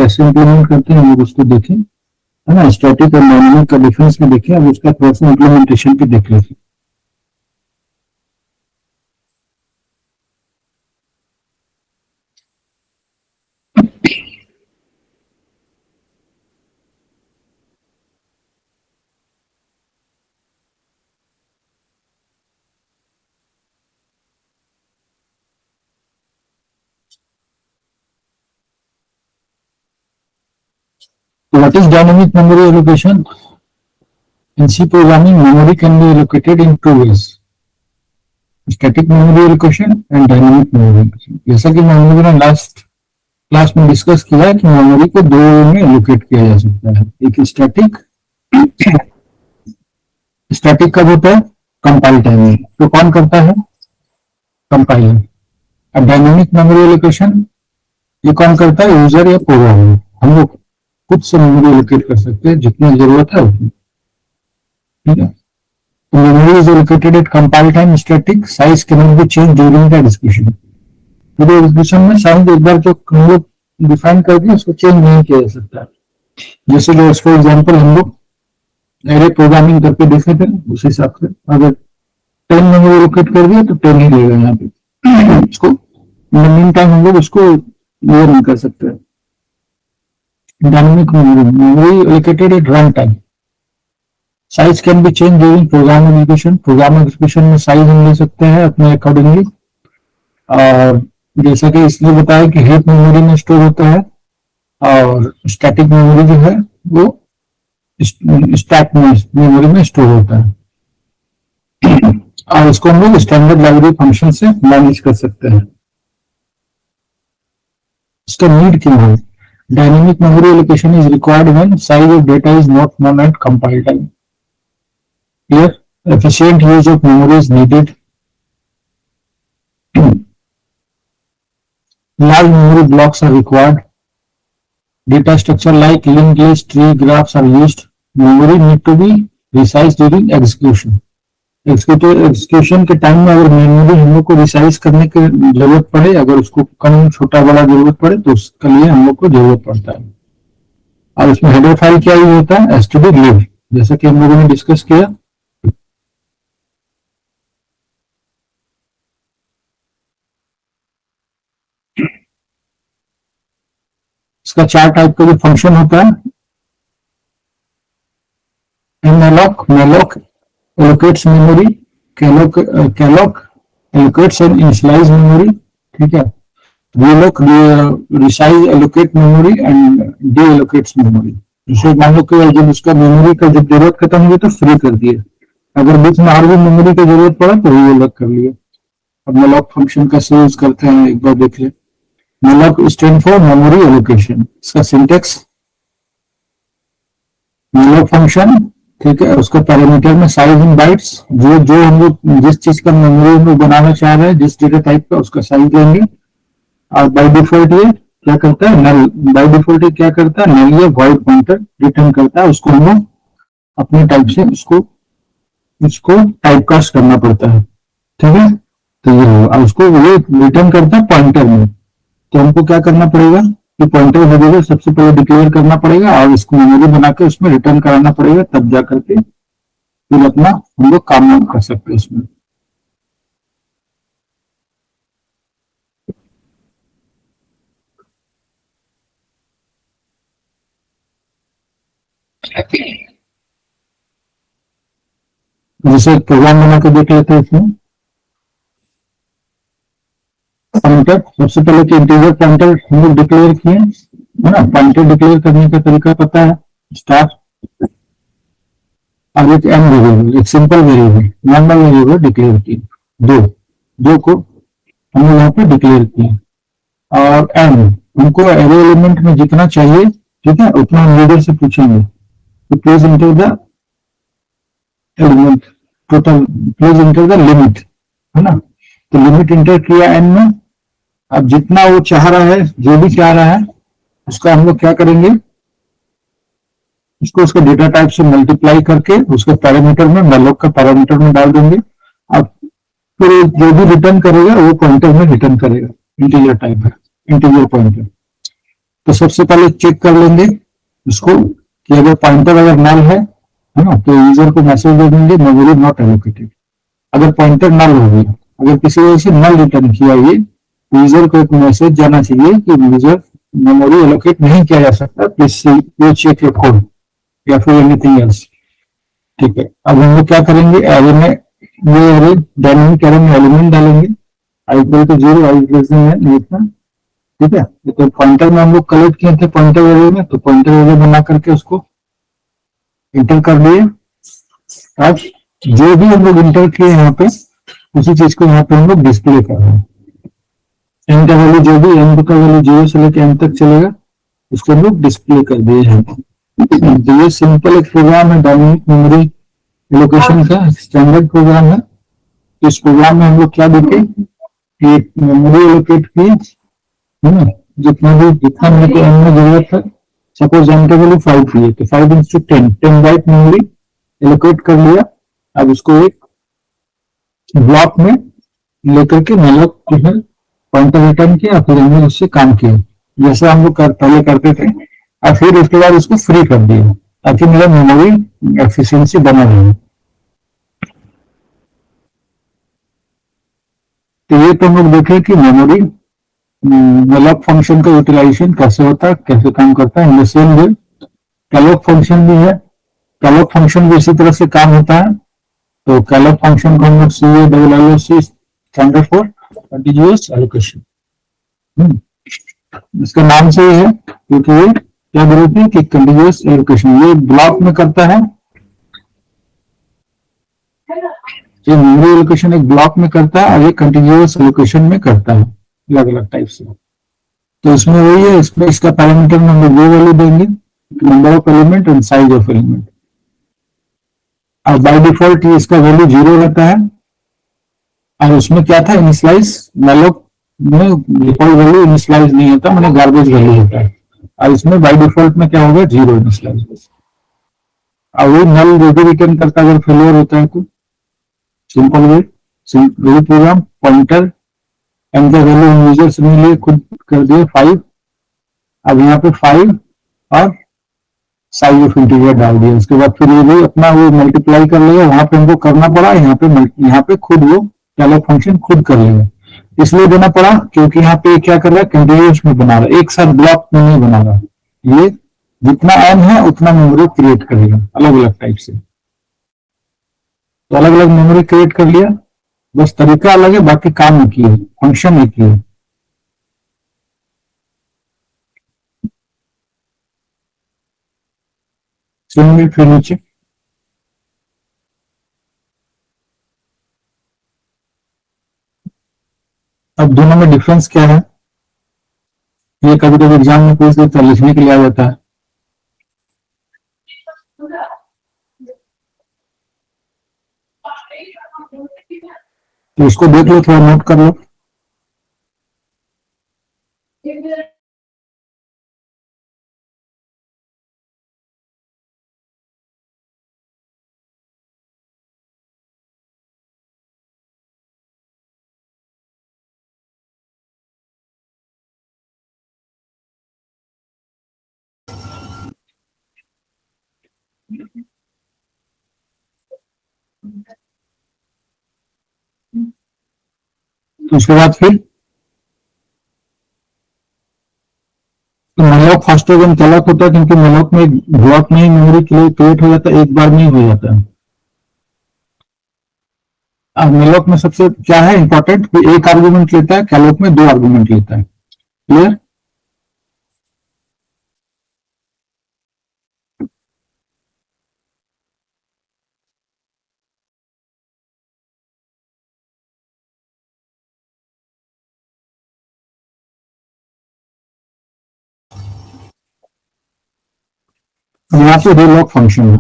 कैसे इम्प्लीमेंट करते हैं हम लोग उसको देखें, है ना। स्टैटिक और डायनामिक का डिफरेंस में देखें, अब उसका थोड़ा सा इम्प्लीमेंटेशन पे देख लेते हैं। So what is dynamic memory allocation? In C programming, memory can be allocated in two ways: static memory allocation and dynamic memory allocation. जैसा कि हम लोगों ने लास्ट क्लास में डिस्कस किया है कि मेमोरी को दो वे में एलोकेट किया जा सकता है। एक स्टैटिक, स्टैटिक कब होता है? कंपाइल टाइम में। तो कौन करता है? कंपाइलर। अब डायनामिक मेमोरी एलोकेशन ये कौन करता है? यूजर या प्रोग्रामर। हम लोग खुद से मेमोरी एलोकेट कर सकते हैं जितनी जरूरत है उतनी, ठीक है। तो memory is allocated eight compile time, static, size can not B change during the execution. तो एग्जीक्यूशन में साइज एक बार जो हम लोग डिफाइन कर दिए उसको चेंज नहीं किया जा सकता। जैसे कि फॉर एग्जांपल हम लोग एरे प्रोग्रामिंग करके देखे थे, उस हिसाब से अगर 10 मेमोरी एलोकेट कर दिया तो 10 ही लेगा यहाँ पे। इसको मीन टाइम हम लोग उसको ये नहीं कर सकते। Dynamic memory allocated at run time, size can be change during program execution. Program execution में साइज हम ले सकते हैं अपने अकॉर्डिंगली। और जैसा कि इसने बताया कि हीप मेमोरी में स्टोर होता है और स्टैटिक मेमोरी जो है वो स्टैक मेमोरी में स्टोर होता है। और इसको हम लोग स्टैंडर्ड लाइब्रेरी फंक्शन से मैनेज कर सकते हैं। इसका नीड क्यों है? Dynamic memory allocation is required when size of data is not known at compile time. Here, efficient use of memory is needed. Large memory blocks are required. Data structure like linked list, tree, graphs are used. Memory need to be resized during execution. Execution के time में अगर memory हम लोग को resize करने की जरूरत पड़े, अगर उसको कम छोटा बड़ा जरूरत पड़े तो उसके लिए हम लोग को जरूरत पड़ता है। और उसमें हेडर फाइल क्या यूज होता है? std lib, जैसा कि हम लोगों ने डिस्कस किया। इसका 4 टाइप का जो फंक्शन होता है, malloc, malloc allocates memory, calloc allocates and initialize memory, ठीक है। reloc resize allocate memory and deallocates memory। जैसे मान लो कि जब उसका मेमोरी का जब जरूरत खत्म हुई तो फ्री कर दिया, अगर बीच में और भी मेमोरी की जरूरत पड़ा तो वो अलग कर लिया। अब malloc फंक्शन कैसे यूज करते हैं एक बार देख ले। malloc stand for memory allocation. इसका सिंटेक्स, malloc फंक्शन, ठीक है, उसका पैरामीटर में साइज इन बाइट्स, जो जो हम लोग जिस चीज का मेमोरी में बनाना चाह रहे हैं, जिस डेटा टाइप का, उसका साइज लेंगे। और बाय डिफॉल्ट ये क्या करता है? नल। बाय डिफॉल्ट ये क्या करता है? नल या वॉइड पॉइंटर रिटर्न करता है। उसको हम लोग अपने टाइप से उसको टाइप कास्ट करना पड़ता है, ठीक है। तो ये उसको ये रिटर्न करता है पॉइंटर में। तो हमको क्या करना पड़ेगा कि पॉइंटर वेरिएबल सबसे पहले डिक्लेयर करना पड़ेगा और इसको मेमोरी बना के उसमें रिटर्न कराना पड़ेगा, तब जा करके फिर अपना हम लोग काम कर सकते हैं इसमें। जैसे प्रोग्राम बना के देख लेते हैं इसमें। पॉइंटर सबसे पहले तो इंटीजर पॉइंटर हम लोग डिक्लेयर किए, है ना। पॉइंटर डिक्लेयर करने का तरीका पता है, स्टार और एक एन वेरिएबल, एक simple variable, normal variable declare किए। दो को हम लोग यहाँ पे डिक्लेयर किए। और एन हमको एरे एलिमेंट में जितना चाहिए, ठीक है, उतना हम यूजर से पूछेंगे। तो please enter the element total, please enter the limit, है ना। तो लिमिट एंटर किया एन में। अब जितना वो चाह रहा है, जो भी चाह रहा है, उसका हम लोग क्या करेंगे? इसको उसके डेटा टाइप से मल्टीप्लाई करके उसके पैरामीटर में, malloc का पैरामीटर में डाल देंगे। अब फिर जो भी रिटर्न करेगा वो पॉइंटर में रिटर्न करेगा, इंटीजर टाइप है, इंटीजर पॉइंटर। तो सबसे पहले चेक कर लेंगे इसको कि अगर पॉइंटर अगर नल है ना, तो यूजर को मैसेज दे देंगे मेमोरी नॉट एलोकेटेड। अगर पॉइंटर नल होगी, अगर किसी वजह से नल रिटर्न किया ये, यूजर को एक मैसेज जाना चाहिए कि यूजर मेमोरी एलोकेट नहीं किया जा सकता, प्लीज चेक योर कोड या फिर एनीथिंग एल्स। ठीक है, अब हम लोग क्या करेंगे, एरे में ये एरे डायनेमिक एरे में एलिमेंट डालेंगे, I equal to 0, I less than इतना। ठीक है, तो पॉइंटर में हम लोग कलेक्ट किए थे पॉइंटर एरे में, तो पॉइंटर एरे बना करके उसको इंटर कर दिए। अब जो भी हम लोग इंटर किए यहाँ पे, उसी चीज को यहाँ पे हम लोग डिस्प्ले कर रहे हैं। एन का वैल्यू जो भी, एन का वैल्यू 0 से लेकर एन तक चलेगा, उसको हम लोग डिस्प्ले कर दिए हैं। तो ये सिंपल एक प्रोग्राम है डायनेमिक मेमोरी एलोकेशन का, स्टैंडर्ड प्रोग्राम है। इस प्रोग्राम में हम लोग क्या देखें कि मेमोरी एलोकेट की है ना, जितना मेरे को एन में जरूरत है, सपोज एन का वैल्यू 5 की, तो 5 × 10 बाइट मेमोरी एलोकेट कर लिया। अब उसको एक ब्लॉक में लेकर के मेलोक जो है पॉइंटर रिटर्न किया, फिर हमने उससे काम किया जैसे हम लोग पहले करते थे, और फिर उसके बाद उसको फ्री कर दिया ताकि मेरा मेमोरी एफिशिएंसी बना रहे। तो ये तो हम लोग देखे कि मेमोरी मेलॉक फंक्शन का यूटिलाइजेशन कैसे होता है, कैसे काम करता है। In the same way calloc function भी है, कैलॉक फंक्शन भी इसी तरह से काम होता है। तो कैलॉक फंक्शन को हम लोग CALLOC standard for continuous allocation, इसका नाम से ही है, क्योंकि ये क्या बोलते हैं कि कंटीन्यूअस एलोकेशन ये ब्लॉक में करता है। ये मेमोरी एलोकेशन एक ब्लॉक में करता है और ये कंटीन्यूअस एलोकेशन में करता है, अलग अलग टाइप से। तो इसमें वही है, इसमें इसका पैरामीटर में हम लोग दो वैल्यू देंगे, number of element and size of element. और बाय डिफॉल्ट इसका वैल्यू 0 रहता है। और उसमें क्या था, इनिशियलाइज मेलोक में डिफॉल्ट वैल्यू इनिशियलाइज नहीं होता, मैंने गार्बेज वैल्यू होता है। और इसमें बाय डिफॉल्ट में क्या होगा, 0 इनिशियलाइज। और वो नल रिटर्न करता है अगर फेलियर होता है तो। सिंपल वे, वही प्रोग्राम, पॉइंटर एन का वैल्यू यूजर से नहीं लिए, खुद कर दिए 5। अब यहाँ पे 5 और साइज ऑफ इंटीजर डाल दिया। उसके बाद फिर ये भी अपना वो मल्टीप्लाई कर लेगा, वहां पे हमको करना पड़ा, यहाँ पे खुद वो कैलॉक फंक्शन खुद कर लेगा। इसलिए देना पड़ा क्योंकि यहाँ पे क्या कर रहा है, कंटीन्यूअस में बना रहा है, एक साथ ब्लॉक में नहीं बना रहा। ये जितना एन है उतना मेमोरी क्रिएट करेगा अलग अलग टाइप से। तो अलग अलग मेमोरी क्रिएट कर लिया, बस तरीका अलग है, बाकी काम एक ही है, फंक्शन एक ही है। सुनिए फिर नीचे, अब दोनों में डिफरेंस क्या है, ये कभी कभी एग्जाम में पूछ देता है, लिखने के लिए आ जाता है। तो इसको देख लो, थोड़ा नोट कर लो। तो उसके बाद फिर तो मेलॉक फास्टर देन कैलॉक होता है, क्योंकि मेलॉक में ब्लॉक में ही मेमोरी क्रिएट हो जाता है, एक बार में ही हो जाता है। अब मेलॉक में सबसे क्या है इंपॉर्टेंट, एक आर्गुमेंट लेता है, कैलॉक में 2 आर्गुमेंट लेता है। क्लियर? यहाँ पे रीलॉक फंक्शन है।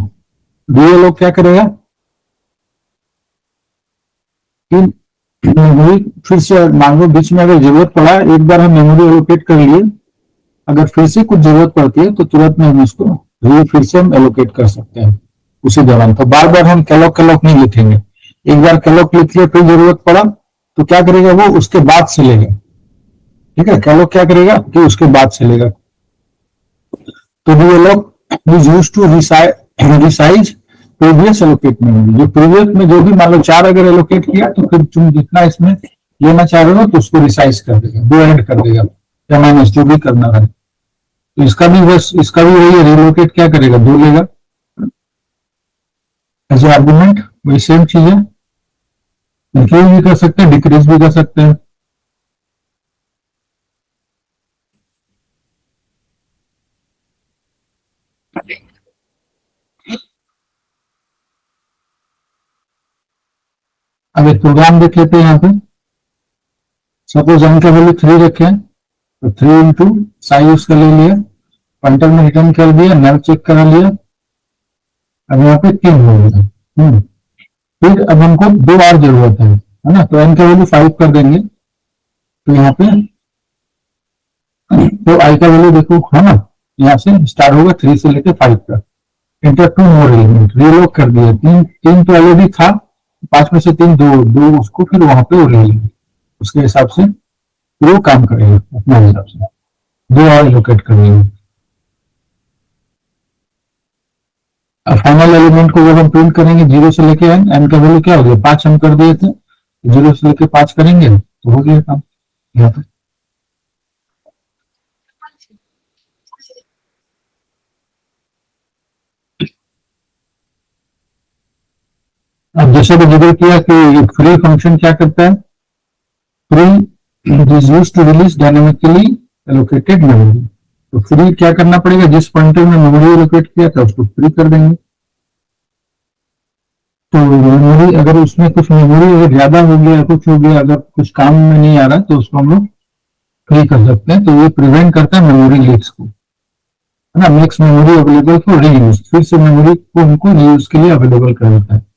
रीलॉक क्या करेगा कि मेमोरी फिर से मान लो बीच में अगर जरूरत पड़ा, एक बार हम मेमोरी एलोकेट कर लिए, अगर फिर से कुछ जरूरत पड़ती है तो तुरंत में हम उसको फिर से हम एलोकेट कर सकते हैं उसी दौरान। तो बार बार हम कैलॉक कैलॉक नहीं लिखेंगे, एक बार कैलॉक लिख लिया, फिर जरूरत पड़ा तो क्या करेगा वो उसके बाद से लेगा। ठीक है, कैलॉक क्या करेगा कि उसके बाद से लेगा। to develop is used to resize previous allocate memory. जो previous में जो भी मान लो 4 अगर allocate किया तो फिर तुम जितना इसमें लेना चाह रहे हो तो उसको resize कर देगा, दो ऐड कर देगा या माइनस जो भी करना है। तो इसका भी बस इसका भी वही रिलोकेट क्या करेगा, दो लेगा एज आर्गुमेंट, वही सेम चीज है। इंक्रीज भी कर सकते हैं, डिक्रीज भी कर सकते हैं। अब एक प्रोग्राम देख लेते हैं यहाँ पे। सपोज एन का वैल्यू 3 रखे तो 3 इंटू साइज उसका ले लिया, पॉइंटर में रिटर्न कर दिया, नल चेक करा लिया। अब यहाँ पे 3 हो गया। फिर अब हमको दो और जरूरत है ना, तो एन का वैल्यू 5 कर देंगे। तो यहाँ पे तो आई का वैल्यू देखो है ना, यहाँ से स्टार्ट होगा 3 से लेकर 5 तक। इंटर 2 मोर एलिमेंट रीलोक कर दिया, तीन तीन तो ऑलरेडी था, 5 में से 3 दो दो उसको फिर वहां पे वो ले लेंगे, उसके हिसाब से वो काम करेगा अपने हिसाब से, दो और लोकेट करेंगे। अब फाइनल एलिमेंट को जब हम प्रिंट करेंगे 0 से लेके एन, एन का वैल्यू क्या हो गया 5 हम कर दिए थे, 0 से लेके 5 करेंगे तो हो गया काम यहाँ पे। अब जैसे भी जिक्र किया कि फ्री फंक्शन क्या करता है, free is used to release dynamically allocated memory. तो फ्री क्या करना पड़ेगा, जिस पॉइंटर में मेमोरी एलोकेट किया था उसको फ्री कर देंगे। तो मेमोरी अगर उसमें कुछ मेमोरी अगर ज्यादा हो गया, कुछ हो गया, अगर कुछ काम में नहीं आ रहा तो उसको हम लोग फ्री कर सकते हैं। तो ये प्रिवेंट करता है मेमोरी लीक्स को, है ना, makes memory available for reuse, फिर से मेमोरी को हमको रीयूज के लिए अवेलेबल कर देता है।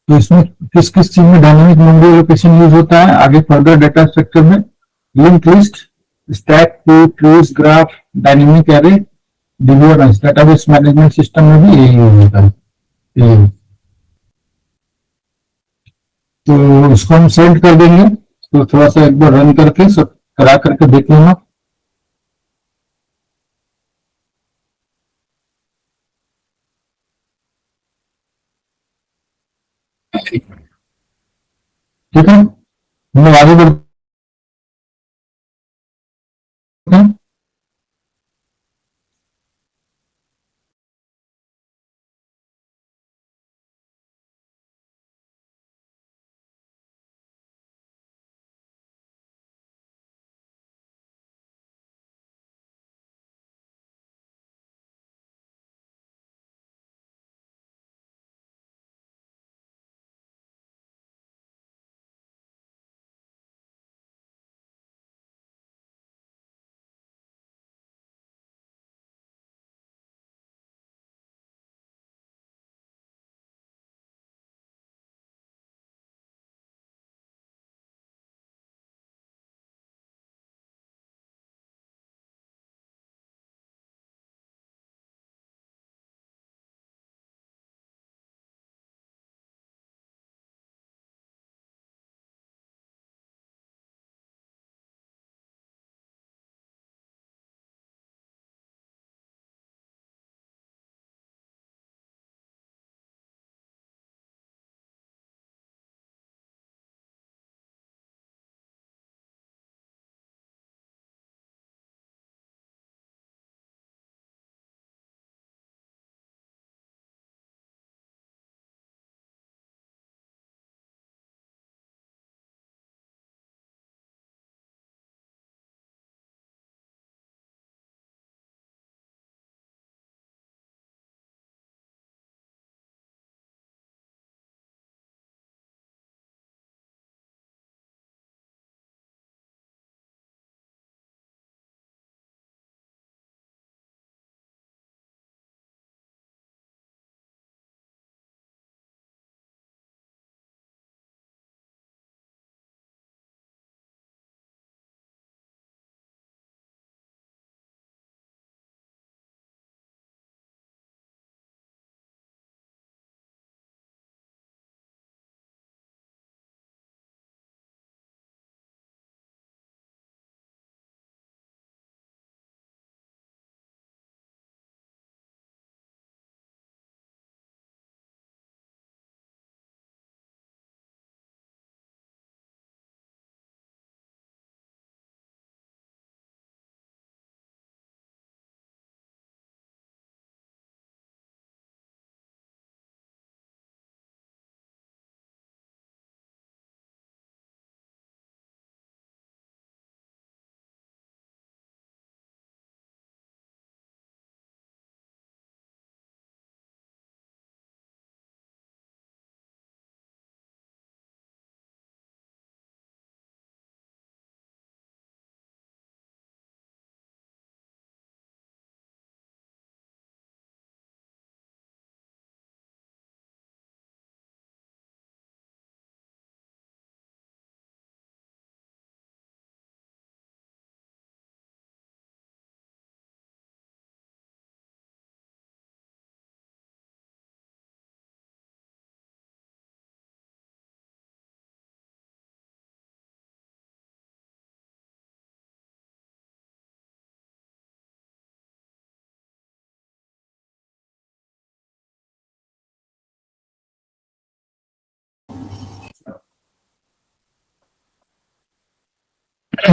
तो इसमें किस किस चीज में डायनेमिक मेमोरी एलोकेशन यूज होता है, आगे फर्दर डाटा स्ट्रक्चर में link list, stack, trees, graph, dynamic array, deliverance, database management system में भी यही यूज होता है। तो इसको हम सेंड कर देंगे, तो थोड़ा सा एक बार रन करके सब करा करके देख लेना। ठीक है, हम लोग आगे बढ़ते हैं।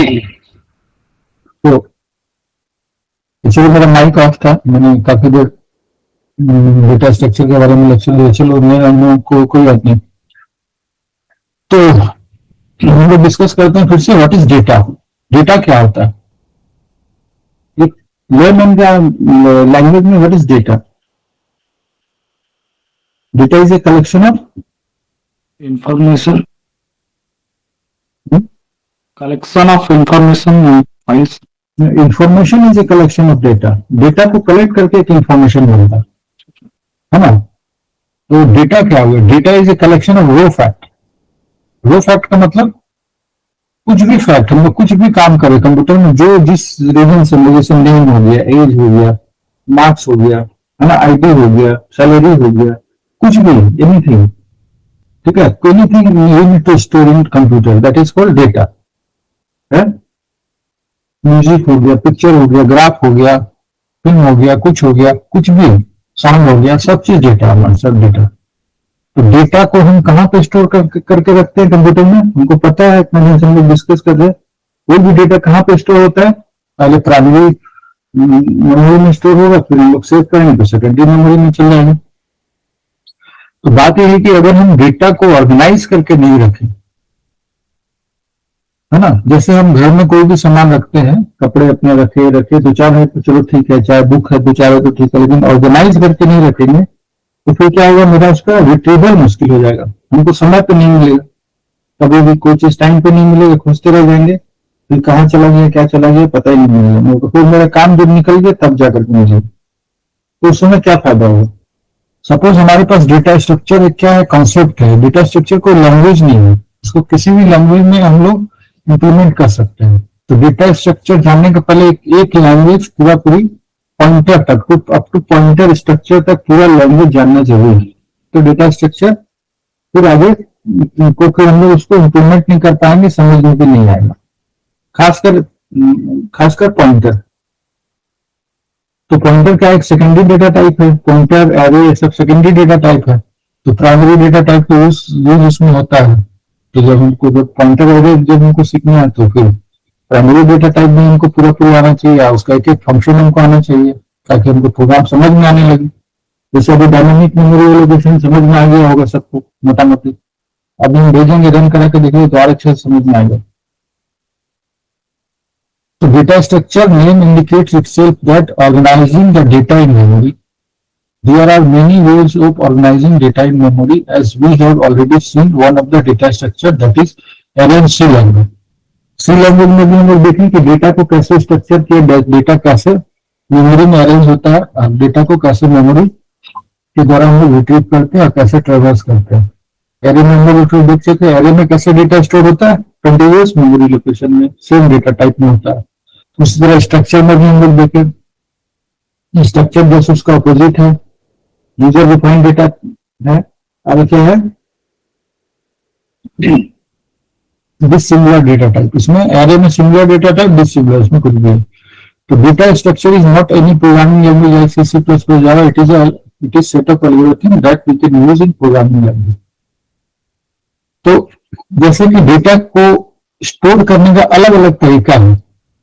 तो इसलिए मेरा माइक ऑफ था, मैंने काफी देर डेटा स्ट्रक्चर के बारे में लेक्चर दिया। चलो हम लोग को कोई बात नहीं। तो हम लोग डिस्कस करते हैं फिर से, व्हाट इज डेटा। डेटा क्या होता है लेमैन का लैंग्वेज में? What is data? Data is a collection of information, collection of information and files. Information is a collection of data. Data को कलेक्ट करके एक इंफॉर्मेशन मिलता है ना। तो डेटा क्या हुआ? Data is a collection of raw fact. Raw fact का मतलब कुछ भी फैक्ट, हम लोग कुछ भी काम करें कंप्यूटर में, जो जिस रीजन से, जैसे नेम हो गया, एज हो गया, मार्क्स हो गया, है ना, आईडी हो गया, सैलरी हो गया, कुछ भी, एनीथिंग, ठीक है, anything you need to store in computer, that is called data. है म्यूजिक हो गया, पिक्चर हो गया, ग्राफ हो गया, फिल्म हो गया, कुछ हो गया, कुछ भी, साउंड हो गया, सब चीज डेटा, हमारा सब डेटा। तो डेटा को हम कहाँ पे स्टोर करके रखते हैं कंप्यूटर में? हमको पता है, इतना दिन से हम लोग डिस्कस कर रहे हैं। कोई भी डेटा कहाँ पे स्टोर होता है? पहले प्राइमरी मेमोरी में स्टोर होगा, फिर हम लोग सेव करेंगे तो सेकेंडरी मेमोरी में चल जाएगा। तो बात यह है कि अगर हम डेटा को ऑर्गेनाइज करके नहीं रखें, है ना, जैसे हम घर में कोई भी सामान रखते हैं, कपड़े अपने रखे दो चार है तो चलो ठीक है, चाहे बुक है दो चार है तो ठीक है, लेकिन ऑर्गेनाइज करके नहीं रखेंगे तो फिर क्या होगा, मेरा उसका रिट्रीवल मुश्किल हो जाएगा, हमको समय पे नहीं मिलेगा, कभी भी कोई चीज टाइम पे नहीं मिलेगा, खोजते रह जाएंगे, फिर कहाँ चला गया, क्या चला गया, पता ही नहीं मिलेगा, तो फिर मेरा काम जब निकल गया तब जाकर मुझे, तो उस समय क्या फायदा होगा। सपोज हमारे पास डेटा स्ट्रक्चर क्या है, कॉन्सेप्ट है। डेटा स्ट्रक्चर कोई लैंग्वेज नहीं है, इसको किसी भी लैंग्वेज में हम लोग इंप्लीमेंट कर सकते हैं। तो डेटा स्ट्रक्चर जानने के पहले एक लैंग्वेज पूरी पॉइंटर तक, अप टू पॉइंटर स्ट्रक्चर तक पूरा लैंग्वेज जानना जरूरी है। तो डेटा स्ट्रक्चर फिर आगे को फिर हम लोग उसको इंप्लीमेंट नहीं कर पाएंगे, समझ में भी नहीं आएगा, खासकर पॉइंटर। तो पॉइंटर क्या एक सेकेंडरी डेटा टाइप है, पॉइंटर, एरे, ये सब सेकेंडरी डेटा टाइप है। तो प्राइमरी डेटा टाइप का यूज उसमें होता है। तो जब पॉइंटर एरे जब हमको सीखना है तो फिर प्राइमरी डेटा टाइप में हमको पूरा आना चाहिए, उसका एक फंक्शन हमको आना चाहिए ताकि हमको प्रोग्राम समझ में आने लगे। जैसे अभी डायनामिक मेमोरी एलोकेशन समझ में आ गया होगा सबको मोटा मोटी, अभी हम भेजेंगे, रन करा के देखिए तो और अच्छे से समझ में आएगा। So data structure name indicates itself that organizing the data in memory. There are many ways of organizing data in memory, as we have already seen one of the data structure, that is array and C language. C language में भी हम लोग देखें कि data को कैसे structure किया, data कैसे मेमोरी में अरेंज होता है, डेटा को कैसे मेमोरी के द्वारा हम लोग रिट्रीव करते हैं और कैसे ट्रेवर्स करते हैं। एरे में हम लोग देख सकते हैं, एरे में कैसे डेटा स्टोर होता है, कंटीन्यूअस मेमोरी लोकेशन में, सेम डेटा टाइप में होता है। उसी तरह स्ट्रक्चर में भी हम लोग देखें, स्ट्रक्चर जैसे उसका अपोजिट है, यूजर डिफाइंड डेटा है, अब क्या है डिसिमिलर डेटा टाइप। इसमें एरे में सिमिलर डेटा टाइप, डिसिमिलर, इसमें कुछ भी है। तो data structure is not any programming language like C, C++, Java, it is set of algorithm that we can use in programming language. तो जैसे कि डेटा को स्टोर करने का अलग अलग तरीका है,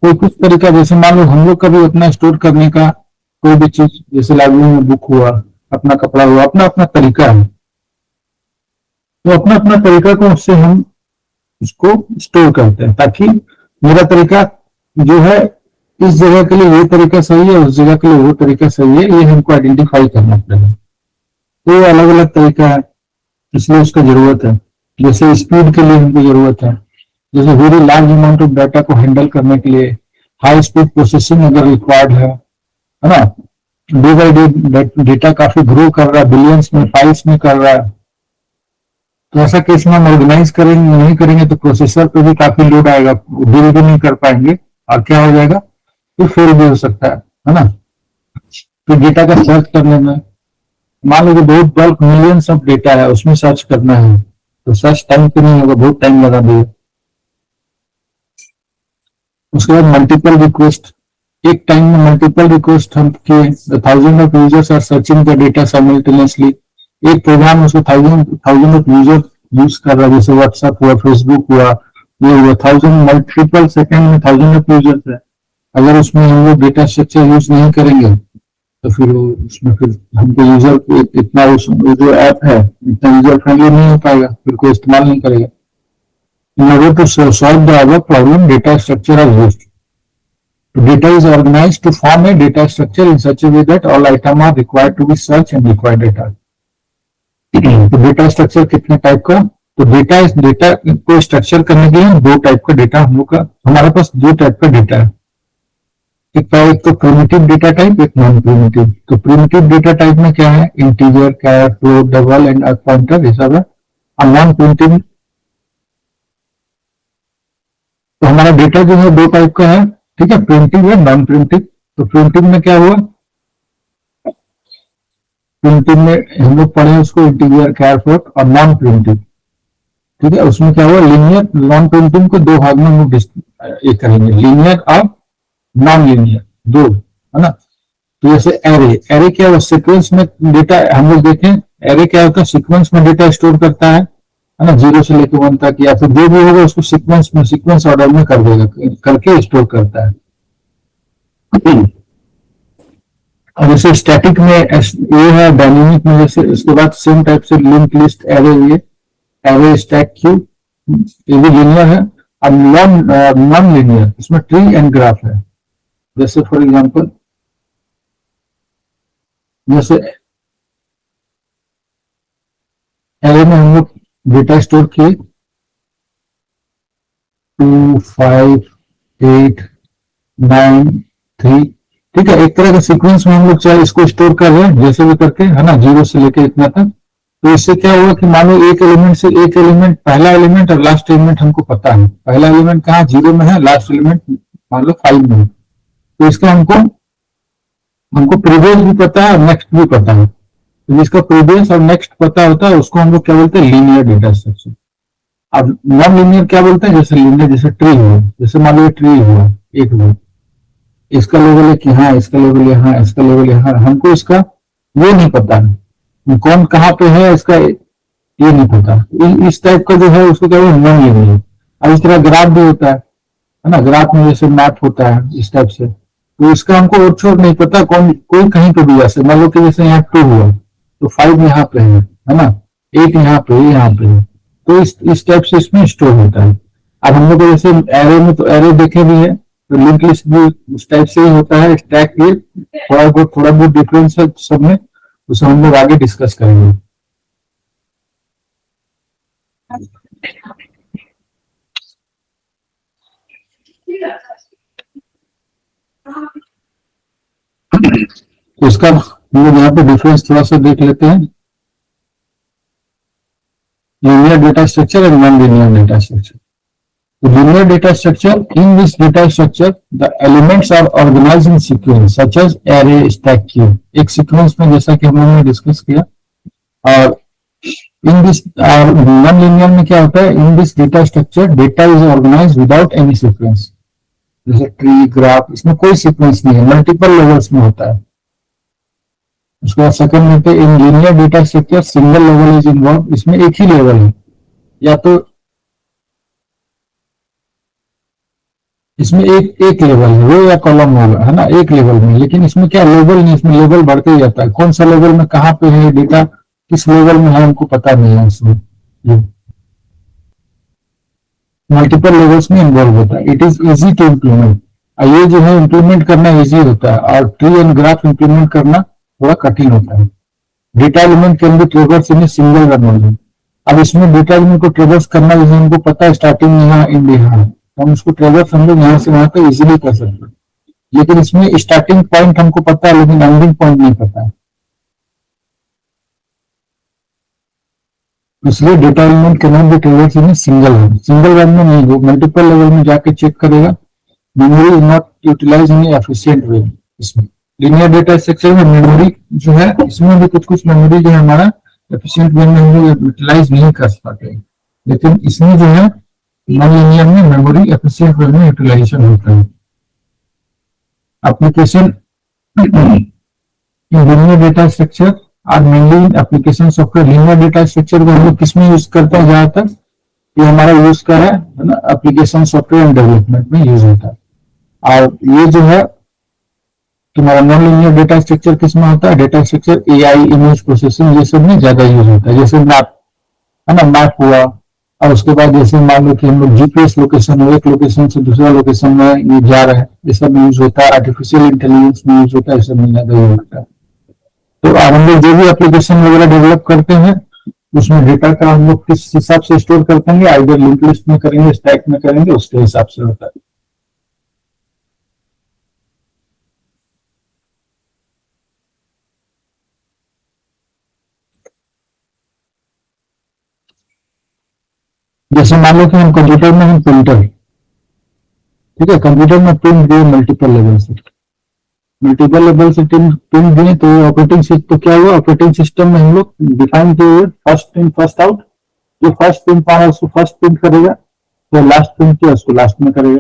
कोई कुछ तरीका, जैसे मान लो हम लोग का भी अपना स्टोर करने का कोई भी चीज, जैसे लाइब्रेरी में बुक हुआ, अपना कपड़ा हुआ, अपना अपना तरीका है। तो अपना अपना तरीका को उससे हम उसको स्टोर करते हैं, ताकि मेरा तरीका जो है इस जगह के लिए ये तरीका सही है, उस जगह के लिए वो तरीका सही है, ये हमको आइडेंटिफाई करना पड़ेगा। तो ये अलग अलग तरीका है, इसलिए उसका जरूरत है। जैसे स्पीड के लिए हमको जरूरत है, जैसे very large amount of data को हैंडल करने के लिए हाई स्पीड प्रोसेसिंग अगर रिक्वायर्ड है ना, डे बाई डे डेटा काफी ग्रो कर रहा है, बिलियंस में, फाइल्स में कर रहा है, तो ऐसा केस में हम ऑर्गेनाइज करेंगे नहीं करेंगे तो प्रोसेसर पे भी काफी लोड आएगा, डील भी नहीं कर पाएंगे, और क्या हो जाएगा, तो फेल भी हो सकता है ना। तो डेटा का सर्च करने में, मान लो कि बहुत बल्क मिलियंस ऑफ डेटा है, उसमें सर्च करना है, तो सर्च टाइम पे नहीं होगा, बहुत टाइम लगा देगा। उसके बाद मल्टीपल रिक्वेस्ट, एक टाइम में मल्टीपल रिक्वेस्ट हम किए, thousand of users are searching the data simultaneously. एक प्रोग्राम उसको थाउजेंड ऑफ यूजर यूज कर रहा है, जैसे व्हाट्सएप हुआ, फेसबुक हुआ, ये हुआ 1000 मल्टीपल सेकेंड में 1000 ऑफ यूजर्स है। अगर उसमें हम लोग डेटा स्ट्रक्चर यूज नहीं करेंगे तो फिर उसमें फिर हमको यूजर को इतना वो जो ऐप है इतना यूजर फ्रेंडली नहीं हो पाएगा, फिर कोई इस्तेमाल नहीं करेगा। In order to solve the above problem, data structure are used. Data is organized to form a data structure in such a way that all items are required to be searched and required data. तो data structure कितने type का, तो data को structure करने के लिए दो type का डेटा हम लोग का, हमारे पास दो टाइप का डेटा है। एक तो प्रिमिटिव डेटा टाइप, एक नॉन प्रिमिटिव। तो प्रिमिटिव डेटा टाइप में क्या है, integer, char, float, double and pointer, ये सब है। और नॉन प्रिमिटिव, तो हमारा डेटा जो है दो टाइप का है, ठीक है, प्रिमिटिव है, नॉन प्रिमिटिव। तो प्रिमिटिव में क्या हुआ, प्रिमिटिव में हम लोग पढ़े उसको इंटीजर, कैर, फ्लोट। और नॉन प्रिमिटिव, ठीक है, उसमें क्या हुआ, लीनियर। नॉन प्रिमिटिव को दो भाग में हम लोग ये करेंगे, लीनियर और नॉन लीनियर, दो, है ना। तो जैसे एरे क्या हुआ, सीक्वेंस में डेटा हम लोग देखें, एरे क्या होता है, सीक्वेंस में डेटा स्टोर करता है ना, 0 से लेकर 1 तक, या फिर जो भी होगा उसको सीक्वेंस ऑर्डर में कर देगा, करके स्टोर करता है। और जैसे स्टैटिक में ये है, डायनेमिक में जैसे इसके बाद सेम टाइप से link list, array, stack, Q, ये भी लीनियर है। और नॉन लीनियर, इसमें ट्री एंड ग्राफ है। जैसे फॉर एग्जांपल, जैसे एरे में हम लोग डेटा स्टोर किए 2, 5, 8, 9, 3, ठीक है। एक तरह का सीक्वेंस में हम लोग चाहे इसको स्टोर कर रहे हैं जैसे भी करके, है ना, 0 से लेके इतना तक। तो इससे क्या हुआ कि मान लो एक एलिमेंट से एक एलिमेंट, पहला एलिमेंट और लास्ट एलिमेंट हमको पता है, पहला एलिमेंट कहाँ 0 में है, लास्ट एलिमेंट मान लो 5 में है। तो इसका हमको प्रीवियस भी पता है और नेक्स्ट भी पता है। तो जिसका प्रीवियस और नेक्स्ट पता होता है उसको हम लोग क्या बोलते हैं, लीनियर डेटा स्ट्रक्चर। अब नॉन लीनियर क्या बोलते हैं, जैसे लीनियर, जैसे ट्री हुआ, जैसे मान लो ट्री हुआ, एक हुआ, इसका लेवल है कि हाँ, इसका लेवल यहाँ, इसका लेवल यहाँ, हमको इसका ये नहीं पता है, कौन कहाँ पे है, इसका ये नहीं पता। इस टाइप का जो है उसको क्या बोलते हैं, नॉन लीनियर। अब इस तरह ग्राफ भी होता है ना, ग्राफ में जैसे मैप होता है इस टाइप से। तो इसका हमको और छोर नहीं पता, कोई कहीं पे भी, जैसे मान लो कि जैसे यहाँ 2 हुआ तो 5 यहाँ पे है ना, 8 यहाँ पे है। तो इस टाइप से इसमें स्टोर होता है। अब हम लोग जैसे एरे में, तो एरे देखे भी है, तो लिंक लिस्ट भी उस टाइप से ही होता है, स्टैक भी थोड़ा बहुत डिफरेंस है सब में, उसे हम लोग आगे डिस्कस करेंगे। तो इसका हम लोग यहाँ पे डिफरेंस थोड़ा सा देख लेते हैं, linear data structure and non linear data structure. Linear data structure, in this data structure the elements are organized in sequence such as array, stack, queue, एक सीक्वेंस में जैसा कि हमने डिस्कस किया। और इन दिस नॉन लीनियर में क्या होता है, in this data structure data is organized without any sequence, जैसे ट्री, ग्राफ, इसमें कोई सीक्वेंस नहीं है, मल्टीपल लेवल्स में होता है। उसके बाद सेकंड में पे in linear data structure single level is involve, इसमें एक ही लेवल है, या तो इसमें एक लेवल है, रो या कॉलम होगा, है ना, एक लेवल में। लेकिन इसमें क्या लेवल नहीं, इसमें लेवल बढ़ते ही जाता है, कौन सा लेवल में कहाँ पे है डेटा, किस लेवल में है हमको पता नहीं है। इसमें मल्टीपल लेवल्स में इन्वॉल्व होता है। It is easy to implement, ये जो है इम्प्लीमेंट करना इजी होता है, और ट्री एंड ग्राफ इम्प्लीमेंट करना थोड़ा कठिन होता है। Data element can be traverse in single run only. अब इसमें डेटा एलिमेंट को ट्रेवर्स करना, जैसे हमको पता है स्टार्टिंग यहाँ एंड यहाँ, हम उसको ट्रेवर्स हम लोग यहाँ से वहां तक इजीली कर सकते हैं। लेकिन इसमें स्टार्टिंग पॉइंट हमको पता है लेकिन एंडिंग पॉइंट नहीं पता है, इसलिए data element can not be traverse in single run में नहीं, वो मल्टीपल लेवल में जाके चेक करेगा। Memory is not utilize in efficient way. इसमें लीनियर डेटा स्ट्रक्चर में मेमोरी जो है, इसमें भी कुछ मेमोरी जो है हमारा एफिशिएंट वे में हम लोग यूटिलाइज नहीं कर पाते, लेकिन इसमें जो है नॉन लीनियर में मेमोरी एफिशिएंट वे में यूटिलाइजेशन होता है। Application linear data structure are mainly application software. Linear data structure को हम लोग किसमें यूज करते हैं ज्यादातर, ये हमारा यूज का है है ना, एप्लीकेशन सॉफ्टवेयर एंड डेवलपमेंट में यूज होता है। और ये जो है तुम्हारा नॉन लीनियर डेटा स्ट्रक्चर किसमें होता है, data structure AI, image processing, ये सब में ज्यादा यूज होता है। जैसे मैप है ना, मैप हुआ, और उसके बाद जैसे मान लो कि हम लोग जीपीएस लोकेशन हो, एक लोकेशन से दूसरा लोकेशन में ये जा रहा है, ये सब यूज होता है। आर्टिफिशियल इंटेलिजेंस में यूज होता है, ये सब में ज्यादा यूज होता है। तो हम लोग जो भी एप्लीकेशन वगैरह डेवलप करते हैं उसमें डेटा का हम लोग किस हिसाब से स्टोर करते हैं, आइदर लिंक लिस्ट में करेंगे, स्टैक में करेंगे, उसके हिसाब से होता है। जैसे मान लो कि हम कंप्यूटर में हम प्रिंटर, ठीक है, कंप्यूटर में प्रिंट दिए मल्टीपल लेवल से, मल्टीपल लेवल से प्रिंट दिए, तो ऑपरेटिंग सिस्टम, तो क्या हुआ, ऑपरेटिंग सिस्टम में हम लोग डिफाइन किए हुए फर्स्ट इन फर्स्ट आउट, जो फर्स्ट प्रिंट पा रहा है उसको फर्स्ट प्रिंट करेगा, तो लास्ट प्रिंट किया उसको लास्ट में करेगा।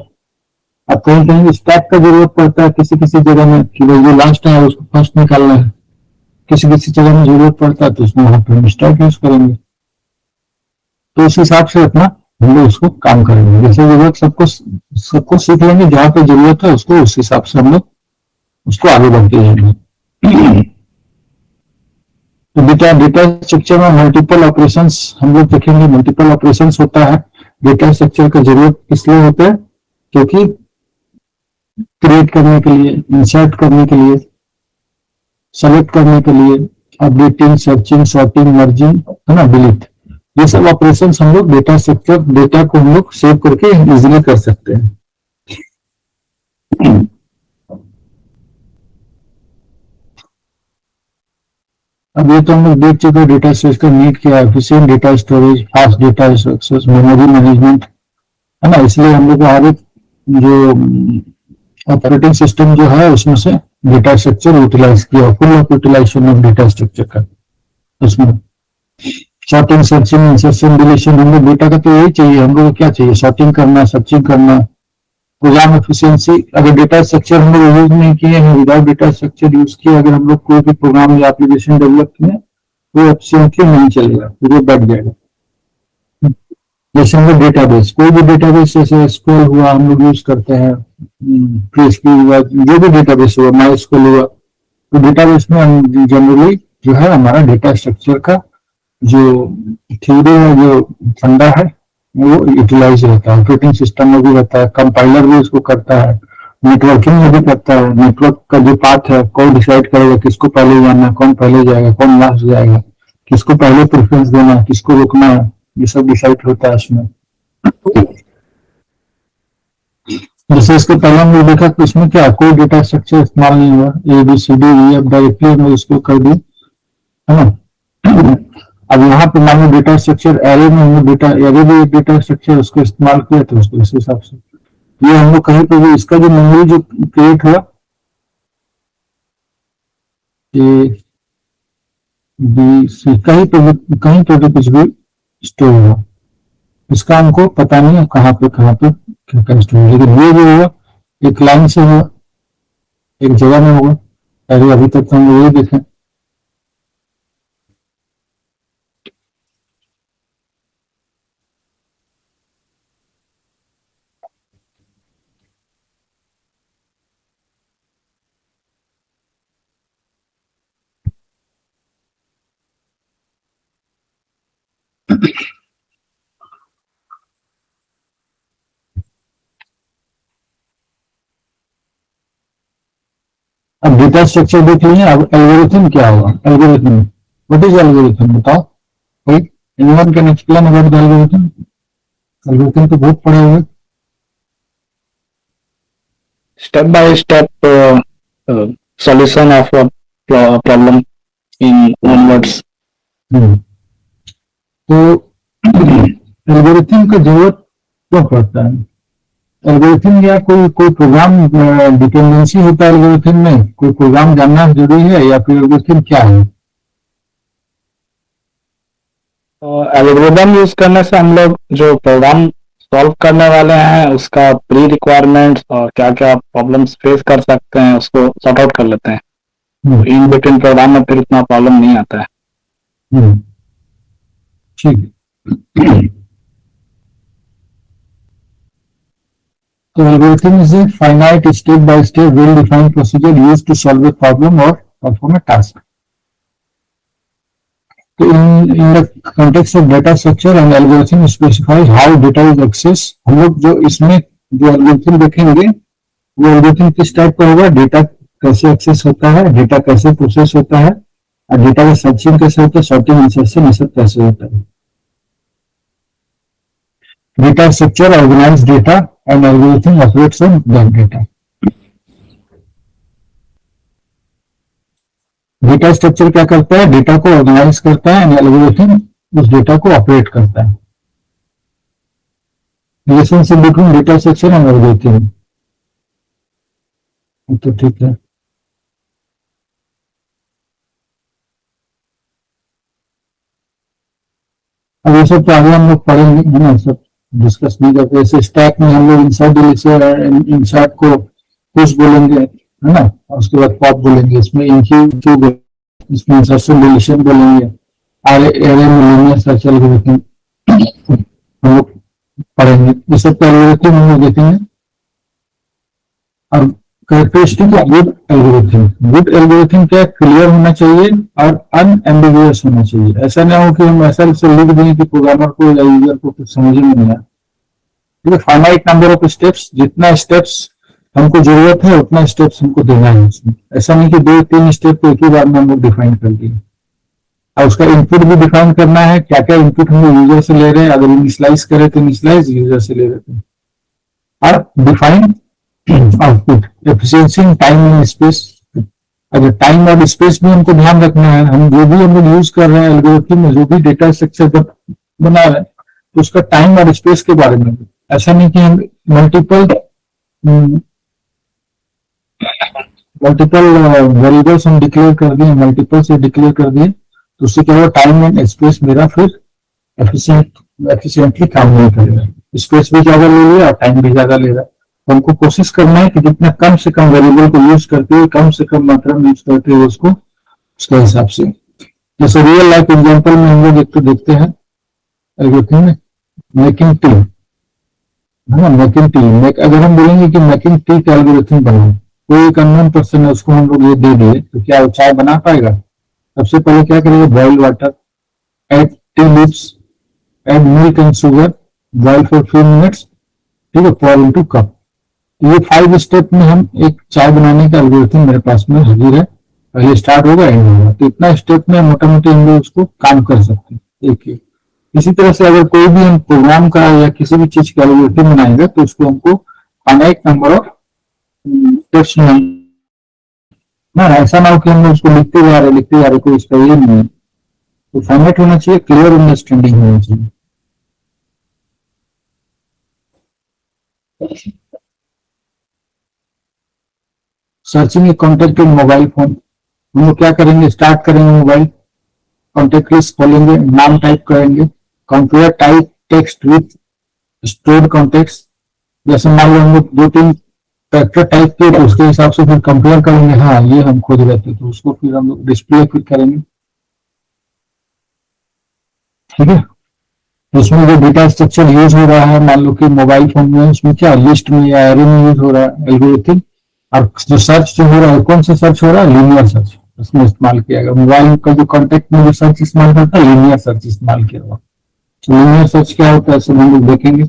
अब कहीं कहीं स्टैक का जरूरत पड़ता है किसी किसी जगह में कि भाई जो लास्ट है उसको फर्स्ट निकालना है, किसी किसी जगह में जरूरत पड़ता है तो उसमें हम स्टैक यूज करेंगे। तो उस हिसाब से अपना हम लोग उसको काम करेंगे, जैसे जरूरत सबको सबको सीख लेंगे, जहाँ पे जरूरत है उसको उस हिसाब से हम लोग उसको आगे बढ़ते जाएंगे। तो डेटा डेटा स्ट्रक्चर में मल्टीपल ऑपरेशंस हम लोग देखेंगे, मल्टीपल ऑपरेशंस होता है। डेटा स्ट्रक्चर का जरूरत इसलिए होता है क्योंकि क्रिएट करने के लिए, इंसर्ट करने के लिए, सेलेक्ट करने के लिए, अपडेटिंग, सर्चिंग, सॉर्टिंग, मर्जिंग, है ना, डिलीट, ये सब ऑपरेशन हम लोग डेटा स्ट्रक्चर, डेटा को हम लोग सेव करके इजीली कर सकते हैं। अब ये तो हम लोग देख चुके हैं डेटा स्टोरेज का नीड क्या है, efficient data storage, fast data access, memory management, है ना। इसलिए हम लोग को हर एक जो ऑपरेटिंग सिस्टम जो है उसमें से डेटा स्ट्रक्चर यूटिलाइज किया, full of utilization of data structure का। उसमें सॉर्टिंग, सर्चिंग, इंसर्शन, डिलीशन, हम लोग डेटा का तो यही चाहिए, हम लोग को क्या चाहिए, सॉर्टिंग करना, सर्चिंग करना, प्रोग्राम एफिशिएंसी। अगर डेटा स्ट्रक्चर हम लोग यूज नहीं किए हैं, विदाउट डेटा स्ट्रक्चर यूज किए अगर हम लोग कोई भी प्रोग्राम या एप्लीकेशन डेवलप किए तो एफिशिएंटली नहीं चलेगा, फिर वो बैठ जाएगा। जैसे हम लोग डेटाबेस, कोई भी डेटाबेस जैसे एसक्यूएल हुआ हम लोग यूज करते हैं, पीएचपी हुआ, जो भी डेटाबेस हुआ, माइस्क्यूएल हुआ, तो डेटाबेस में जनरली जो है हमारा डेटा स्ट्रक्चर का जो थ्योरी है, जो फंडा है, वो यूटिलाइज रहता है। ऑपरेटिंग सिस्टम में भी रहता है, कंपाइलर भी उसको करता है, नेटवर्किंग में भी करता है। नेटवर्क का जो पाथ है, कौन डिसाइड करेगा किसको पहले जाना है, कौन पहले जाएगा, कौन लास्ट जाएगा, किसको पहले प्रेफरेंस देना है, किसको रुकना है, ये सब डिसाइड होता है उसमें। जैसे इसके पहले हम लोग देखा कि इसमें क्या कोई डेटा स्ट्रक्चर इस्तेमाल नहीं हुआ, ABCD अब डायरेक्टली हमने इसको कर दी, है ना। अब यहाँ पे मान लो डेटा स्ट्रक्चर एरे में हमने डेटा एरे भी एक डेटा स्ट्रक्चर उसको इस्तेमाल किया, तो उसको इस हिसाब से ये हम लोग कहीं पे भी इसका जो मेमोरी जो क्रिएट हुआ, ABC कहीं पे भी कुछ भी स्टोर हुआ, इसका हमको पता नहीं है कहाँ पे क्या क्या स्टोर है, लेकिन ये जो हुआ एक लाइन से हुआ, एक जगह में हुआ। पहले अभी तक तो हम लोग ये देखें, अब डेटा स्ट्रक्चर देख लीजिए। अब एल्गोरिथम क्या होगा, एल्गोरिथम, व्हाट इज एल्गोरिथम, बताओ कोई, anyone can explain about the algorithm. Algorithm तो बहुत पढ़े हुए। Step by step solution of a problem in one words. तो एल्गोरिथम का जरूरत क्यों पड़ता है, एल्गोरिथम या कोई प्रोग्राम डिपेंडेंसी होता है एल्गोरिथम में, कोई प्रोग्राम जानना जरूरी है, या फिर एल्गोरिथम क्या है। एल्गोरिदम यूज करने से हम लोग जो प्रोग्राम सॉल्व करने वाले हैं उसका प्री रिक्वायरमेंट्स और क्या क्या प्रॉब्लम्स फेस कर सकते हैं उसको सॉर्ट आउट कर लेते हैं। इन बिटवीन प्रोग्राम में फिर इतना प्रॉब्लम नहीं आता है। ठीक है। So algorithm is a finite step-by-step well-defined procedure used to solve a problem or perform a task. So in the context of data structure and algorithm specifies how data is accessed. हम लोग जो इसमें जो algorithm देखेंगे वो algorithm किस type का होगा, डेटा कैसे एक्सेस होता है, डेटा कैसे प्रोसेस होता है, और डेटा का सर्चिंग कैसे होता है, सॉर्टिंग इंसर्शन ये सब कैसे होता है. Data structure organize data and algorithm operates on that data. Data structure क्या करता है, डेटा को ऑर्गेनाइज करता है एंड एल्गोरिथम उस डेटा को ऑपरेट करता है. Relationship between data structure and algorithm. तो ठीक है. अब ये सब तो आगे हम लोग पढ़ेंगे, है ना, सब डिस्कस नहीं करते. ऐसे स्टैक में हम लोग इंसर्ट डिलीशन इंसर्ट को पुश बोलेंगे, है ना, और उसके बाद पॉप बोलेंगे. इसमें इंक्लूड, इसमें इंसर्शन डिलीशन बोलेंगे. एरे में लीनियर सर्च एल्गोरिथम हम लोग पढ़ेंगे. ये सब का एल्गोरिथम हम लोग देखेंगे. और characteristic of good algorithm. Good algorithm क्या, क्लियर होना चाहिए और अनएम्बिगुअस होना चाहिए. ऐसा ना हो कि हम ऐसा से लिख दें कि प्रोग्रामर को या यूजर को कुछ समझ में नहीं आए. ठीक है, फाइनाइट नंबर ऑफ स्टेप्स, जितना स्टेप्स हमको जरूरत है उतना स्टेप्स हमको देना है उसमें. ऐसा नहीं कि 2-3 स्टेप को एक ही बार में हम लोग डिफाइन कर दिए. और उसका इनपुट भी डिफाइन करना है, क्या क्या इनपुट हम लोग यूजर से ले रहे हैं. अगर इनिशियलाइज करें तो इनिशियलाइज यूजर से ले रहे थे. और define output, efficiency in time and space. अगर टाइम और स्पेस भी हमको ध्यान रखना है, हम जो भी हम लोग यूज कर रहे हैं एल्गोरिथम में, जो भी डेटा स्ट्रक्चर बना रहे हैं, तो उसका टाइम और स्पेस के बारे में. ऐसा नहीं कि हम मल्टीपल मल्टीपल वेरिएबल्स हम डिक्लेयर कर दिए, मल्टीपल से डिक्लेयर कर दिए, तो उससे क्या होगा, टाइम एंड स्पेस मेरा फिर एफिशिएंटली काम नहीं करेगा. स्पेस भी ज्यादा ले लिया और टाइम भी ज्यादा ले रहा है. तो हमको कोशिश करना है कि जितना कम से कम वेरिएबल को यूज करते हुए, कम से कम मात्रा में यूज करते हुए उसको उसके हिसाब से. जैसे रियल लाइफ एग्जाम्पल में हम लोग एक तो देखते हैं एल्गोरिथम में मेकिंग टी, है ना. मेकिंग टी, अगर हम बोलेंगे कि मेकिंग टी का एल्गोरिथम बनाओ, कोई एक अननोन पर्सन है उसको हम लोग ये दे दिए, तो क्या वो चाय बना पाएगा? सबसे पहले क्या करेगा, boil water, add tea leaves, add milk and sugar, boil for few minutes. ठीक है, पॉर इनटू कप. ये 5 स्टेप में हम एक चाय बनाने का एल्गोरिथम मेरे पास में हाजिर है. पहले स्टार्ट होगा, एंड होगा. तो इतना स्टेप में मोटा मोटी हम लोग उसको काम कर सकते हैं एक एक. इसी तरह से अगर कोई भी हम प्रोग्राम का या किसी भी चीज का एल्गोरिथम बनाएंगे तो उसको हमको फाइनाइट नंबर ऑफ स्टेप्स में ना, ऐसा ना हो कि हम लोग उसको लिखते जा रहे, कोई इसका ये नहीं है. तो फाइनाइट होना चाहिए, क्लियर अंडरस्टैंडिंग होना चाहिए. Searching A contact in mobile phone. हम लोग क्या करेंगे, स्टार्ट करेंगे मोबाइल, कॉन्टेक्ट लिस्ट खोलेंगे, नाम टाइप करेंगे, compare type text with stored contact. जैसे मान लो हम लोग 2-3 कैरेक्टर टाइप किए तो उसके हिसाब से फिर कंपेयर करेंगे, हाँ ये हम खोज रहे थे, तो उसको फिर हम लोग डिस्प्ले फिर करेंगे. ठीक है. उसमें जो डेटा स्ट्रक्चर यूज हो रहा है, मान लो कि मोबाइल फोन में, उसमें क्या लिस्ट में या एरे में यूज हो रहा है एल्गोरिथम. और जो सर्च जो हो रहा है, कौन सा सर्च हो रहा है, लीनियर सर्च उसमें इस्तेमाल किया गया. मोबाइल का जो कॉन्टेक्ट में जो सर्च इस्तेमाल करता है, लीनियर सर्च इस्तेमाल किया हुआ. तो लीनियर सर्च क्या होता है, सब हम लोग देखेंगे.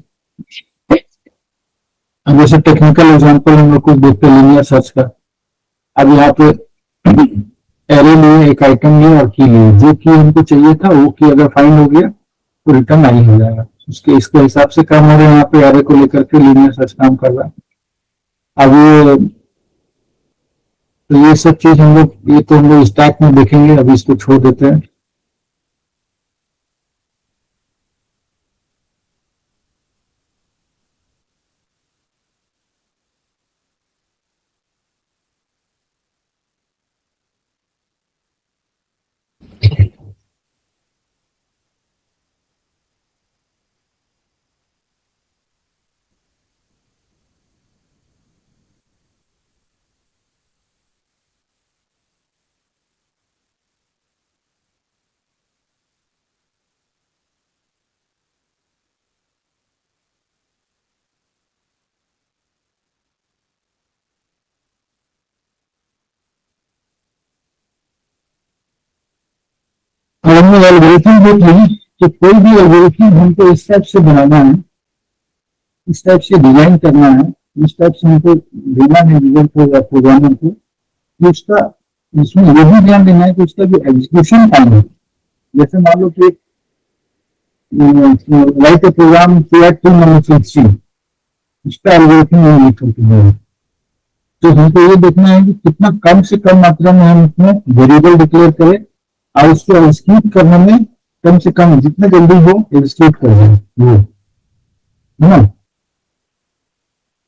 अब जैसे टेक्निकल एग्जांपल हम लोग को देखते हैं लीनियर सर्च का. अब यहाँ पे एरे लिए, एक आइटम लिए और की लिए, जो की हमको चाहिए था वो की अगर फाइंड हो गया तो रिटर्न आई हो जाएगा. उसके इसके हिसाब से काम हो रहा है. यहाँ पे एरे को लेकर के लीनियर सर्च काम कर रहा है. अब ये, तो ये सब चीज हम लोग, ये तो हम लोग स्टैक में देखेंगे, अभी इसको छोड़ देते हैं. और हमने एल्गोरिथम देख ली कि कोई भी एल्गोरिथम हमको इस टाइप से बनाना है, इस टाइप से डिजाइन करना है, इस टाइप से हमको देना है यूजर को या प्रोग्रामर को कि उसका इसमें ये भी ध्यान देना है कि उसका जो एग्जीक्यूशन टाइम है, जैसे मान लो कि write a program to add 2 number 16, इसका एल्गोरिथम नहीं लिख करके देगा। तो हमको ये देखना है कि कितना कम से कम मात्रा में हम इसमें वेरिएबल डिक्लेयर करें और उसको एग्जीक्यूट करने में कम से कम जितना जल्दी हो एग्जीक्यूट कर दें वो, है ना।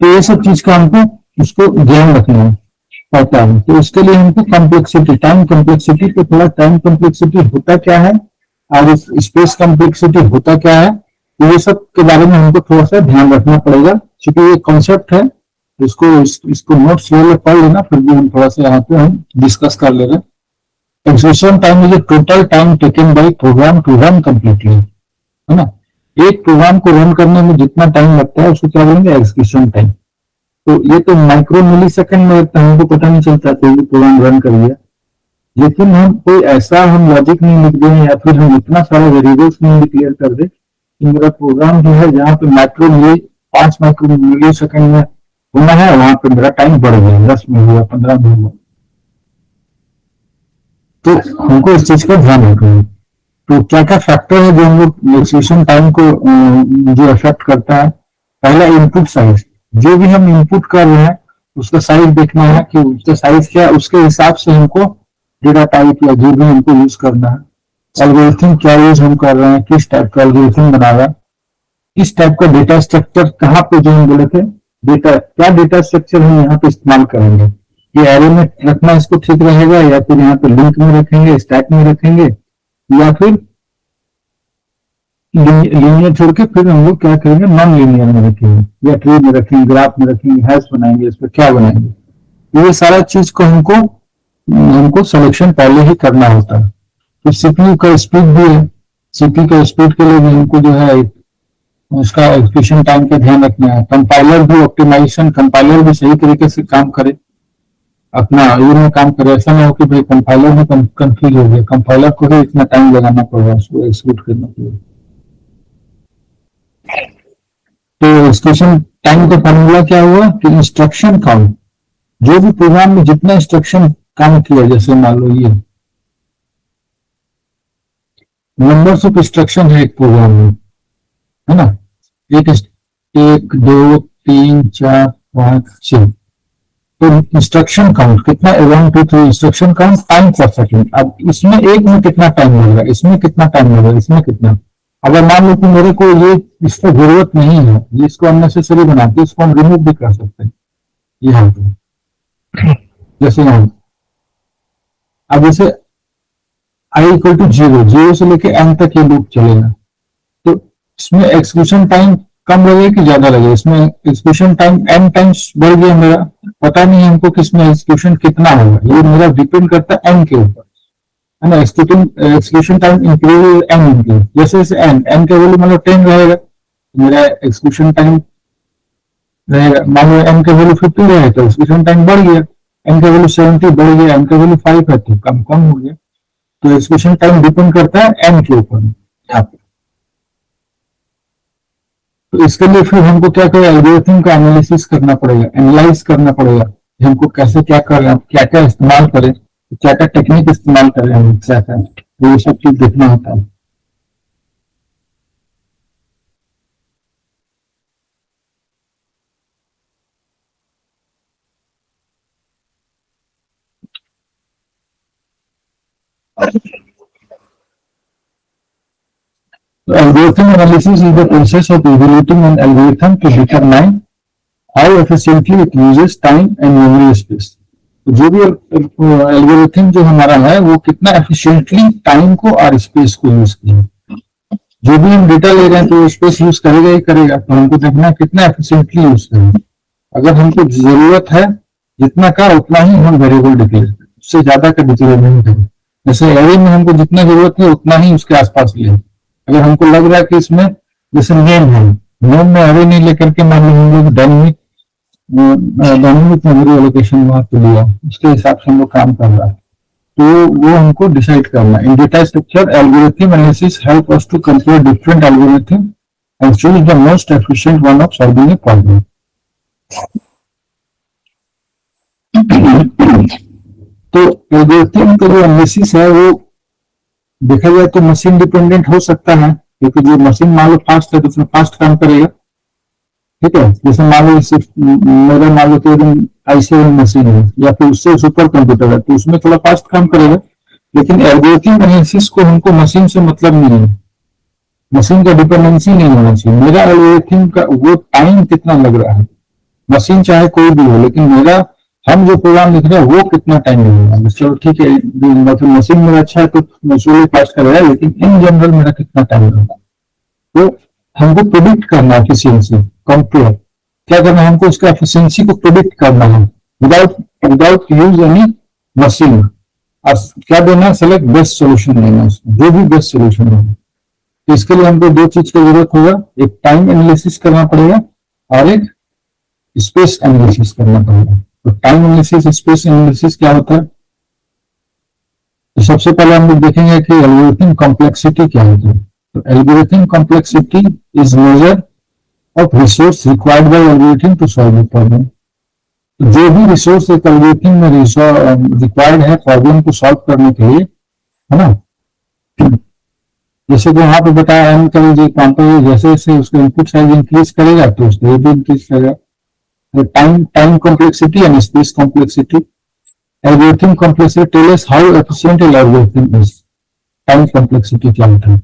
तो ये सब चीज का हमको उसको ध्यान रखना पड़ता है। तो उसके लिए हमको कॉम्प्लेक्सिटी, टाइम कॉम्प्लेक्सिटी, तो थोड़ा टाइम कॉम्प्लेक्सिटी होता क्या है और स्पेस कॉम्प्लेक्सिटी होता क्या है, तो ये सब के बारे में हमको थोड़ा सा ध्यान रखना पड़ेगा। क्योंकि ये कॉन्सेप्ट है, इसको नोट्स ले पढ़ लेना, फिर भी हम थोड़ा सा यहाँ पे हम डिस्कस कर ले रहे हैं। Execution time is total time taken by program to run completely, है ना। एक प्रोग्राम को रन करने में जितना टाइम लगता है उसको क्या बोलेंगे, एग्जीक्यूशन टाइम। तो ये तो माइक्रो मिली सेकेंड में लगता है, हमको पता नहीं चलता तो ये प्रोग्राम रन कर लिया। लेकिन हम कोई ऐसा हम लॉजिक नहीं लिख दें या फिर हम इतना सारा वेरिएबल्स नहीं डिक्लेयर कर दे कि मेरा प्रोग्राम जो है जहाँ पे माइक्रो मिली 5 माइक्रो मिली सेकेंड में होना है वहां पे मेरा टाइम बढ़ गया, 10 में हुआ, 15 में हुआ। तो हमको इस चीज का ध्यान रखना है। तो क्या क्या फैक्टर है जो हम लोग एक्जीक्यूशन टाइम को जो अफेक्ट करता है। पहला इनपुट साइज, जो भी हम इनपुट कर रहे हैं उसका साइज देखना है कि उसका साइज क्या है, उसके हिसाब से हमको डेटा टाइप या जो भी हमको यूज करना है। एल्गोरिथम क्या यूज हम कर रहे हैं, किस टाइप का एल्गोरिथम बना रहा है, किस टाइप का डेटा स्ट्रक्चर, कहाँ पे जो हम बोले थे डेटा, क्या डेटा स्ट्रक्चर हम यहाँ पे इस्तेमाल करेंगे, ये एरे में रखना इसको ठीक रहेगा या फिर यहाँ पे लिंक में रखेंगे, स्टैक में रखेंगे, या फिर लीनियर छोड़ के फिर हम लोग क्या करेंगे, नॉन लीनियर में रखेंगे या ट्री में रखेंगे, ग्राफ में रखेंगे, हैश बनाएंगे, इस पर क्या बनाएंगे। ये सारा चीज को हमको सिलेक्शन पहले ही करना होता है। तो सीपीयू का स्पीड भी है, सीपीयू का स्पीड के लिए भी हमको जो है उसका एग्जीक्यूशन टाइम का ध्यान रखना है। कंपाइलर भी ऑप्टिमाइजेशन, कंपाइलर भी सही तरीके से काम करे, अपना ये में काम करे, ऐसा ना हो कि भाई कंपाइलर में कंफ्यूज हो गया, कंपाइलर को भी इतना टाइम लगाना पड़ेगा उसको एग्जीक्यूट करने के लिए। तो एग्जीक्यूशन टाइम का फॉर्मूला क्या हुआ कि इंस्ट्रक्शन काउंट, जो भी प्रोग्राम में जितना इंस्ट्रक्शन काम किया, जैसे मान लो ये नंबर्स ऑफ इंस्ट्रक्शन है एक प्रोग्राम में, है ना, 1 2 3 4 5 6, तो इंस्ट्रक्शन काउंट कितना, 1 2 3 इंस्ट्रक्शन काउंट टाइम पर सेकेंड। अब इसमें एक में कितना टाइम लगेगा, इसमें कितना टाइम लगेगा, इसमें कितना। अगर मान लो कि मेरे को ये इसकी जरूरत नहीं है, ये इसको अननेसेसरी बना के इसको हम रिमूव भी कर सकते हैं यहाँ पे, जैसे यहाँ। अब जैसे i इक्वल टू 0, 0 से लेके n तक ये लूप चलेगा, तो इसमें एक्जीक्यूशन टाइम कम लगेगा कि ज्यादा लगेगा, इसमें एक्जीक्यूशन टाइम n टाइम्स बढ़ गया मेरा, पता नहीं हमको कि इसमें एक्जीक्यूशन कितना होगा, ये मेरा डिपेंड करता है n के ऊपर, है ना। Execution time increase n increase, जैसे जैसे n का वैल्यू मतलब 10 रहेगा, मेरा एक्जीक्यूशन टाइम रहेगा, मान लो n का वैल्यू 50 रहेगा तो एक्जीक्यूशन टाइम बढ़ गया, n का वैल्यू 70 बढ़ गया, n का वैल्यू 5 है तो कम हो गया। तो एक्जीक्यूशन टाइम डिपेंड करता है n के ऊपर यहाँ पे। तो इसके लिए फिर हमको क्या करें, एल्गोरिथम का एनालिसिस करना पड़ेगा, एनालाइज करना पड़ेगा कि हमको कैसे क्या कर रहे हैं, क्या क्या इस्तेमाल करें, क्या क्या टेक्निक इस्तेमाल करें हम, क्या क्या, तो ये सब चीज देखना होता है। So algorithm analysis is the process of evaluating an algorithm to determine how efficiently it uses time and memory space. तो जो भी एल्गोरिथम जो हमारा है वो कितना एफिशिएंटली टाइम को और स्पेस को यूज किया। जो भी हम डेटा ले रहे हैं तो स्पेस यूज करेगा ही करेगा, तो हमको देखना है कितना एफिशिएंटली यूज करेंगे। अगर हमको जरूरत है जितना का उतना ही हम वेरिएबल डिक्लेयर करें, उससे ज्यादा का डिक्लेयर नहीं करें। जैसे एरे में हमको जितना जरूरत है उतना ही उसके आसपास ले। अगर हमको लग रहा है कि इसमें जैसे नेम है, नेम में एरे नहीं लेकर के मान लो हम लोग डायनेमिक मेमोरी एलोकेशन वहां पे लिया, उसके हिसाब से हम लोग काम कर रहा है। तो वो हमको डिसाइड करना है। In data structure algorithm analysis help us to compare different algorithm and choose the most efficient one of solving a problem. तो एल्गोरिथम का जो एनालिसिस है वो देखा जाए तो मशीन डिपेंडेंट हो सकता है, क्योंकि जो मशीन मान लो फास्ट है तो उसमें फास्ट काम करेगा। ठीक है, जैसे मान लो मेरा मान लो तो i7 मशीन है या फिर उससे सुपर कंप्यूटर है तो उसमें थोड़ा फास्ट काम करेगा। लेकिन एल्गोरिथम एनालिसिस को हमको मशीन से मतलब नहीं है, मशीन का डिपेंडेंसी नहीं होना चाहिए। मेरा एल्गोरिथम का वो टाइम कितना लग रहा है, मशीन चाहे कोई भी हो, लेकिन मेरा हम जो प्रोग्राम लिख रहे हैं वो कितना टाइम लगेगा। चलो ठीक है, मतलब मशीन मेरा अच्छा है तो मशीन फास्ट करेगा, लेकिन इन जनरल मेरा कितना टाइम लगेगा। तो हमको प्रिडिक्ट करना एफिशिएंसी, कंपेयर क्या करना है, हमको उसका एफिशिएंसी को प्रिडिक्ट करना है विदाउट यूज एनी मशीन। और क्या देना है, सेलेक्ट बेस्ट सोल्यूशन देना, जो भी बेस्ट सोल्यूशन देना। तो इसके लिए हमको दो चीज की जरूरत होगा, एक टाइम एनालिसिस करना पड़ेगा और एक स्पेस एनालिसिस करना पड़ेगा। तो टाइम एनालिसिस, स्पेस एनालिसिस क्या होता है, तो सबसे पहले हम लोग देखेंगे कि एल्गोरिथम कॉम्प्लेक्सिटी क्या होती है। तो algorithm complexity is measure of resource required by algorithm to solve the problem. जो भी रिसोर्स एक एल्गोरिथम में रिक्वायर्ड है प्रॉब्लम को सॉल्व करने के लिए, है ना। जैसे कि यहाँ पे बताया एम का जो एग्जाम्पल है, जैसे जैसे उसका इनपुट साइज इंक्रीज करेगा तो उसका ये भी इंक्रीज करेगा। Time complexity and space complexity. Algorithm complexity tell us how efficient an algorithm is. Time complexity क्या होता है,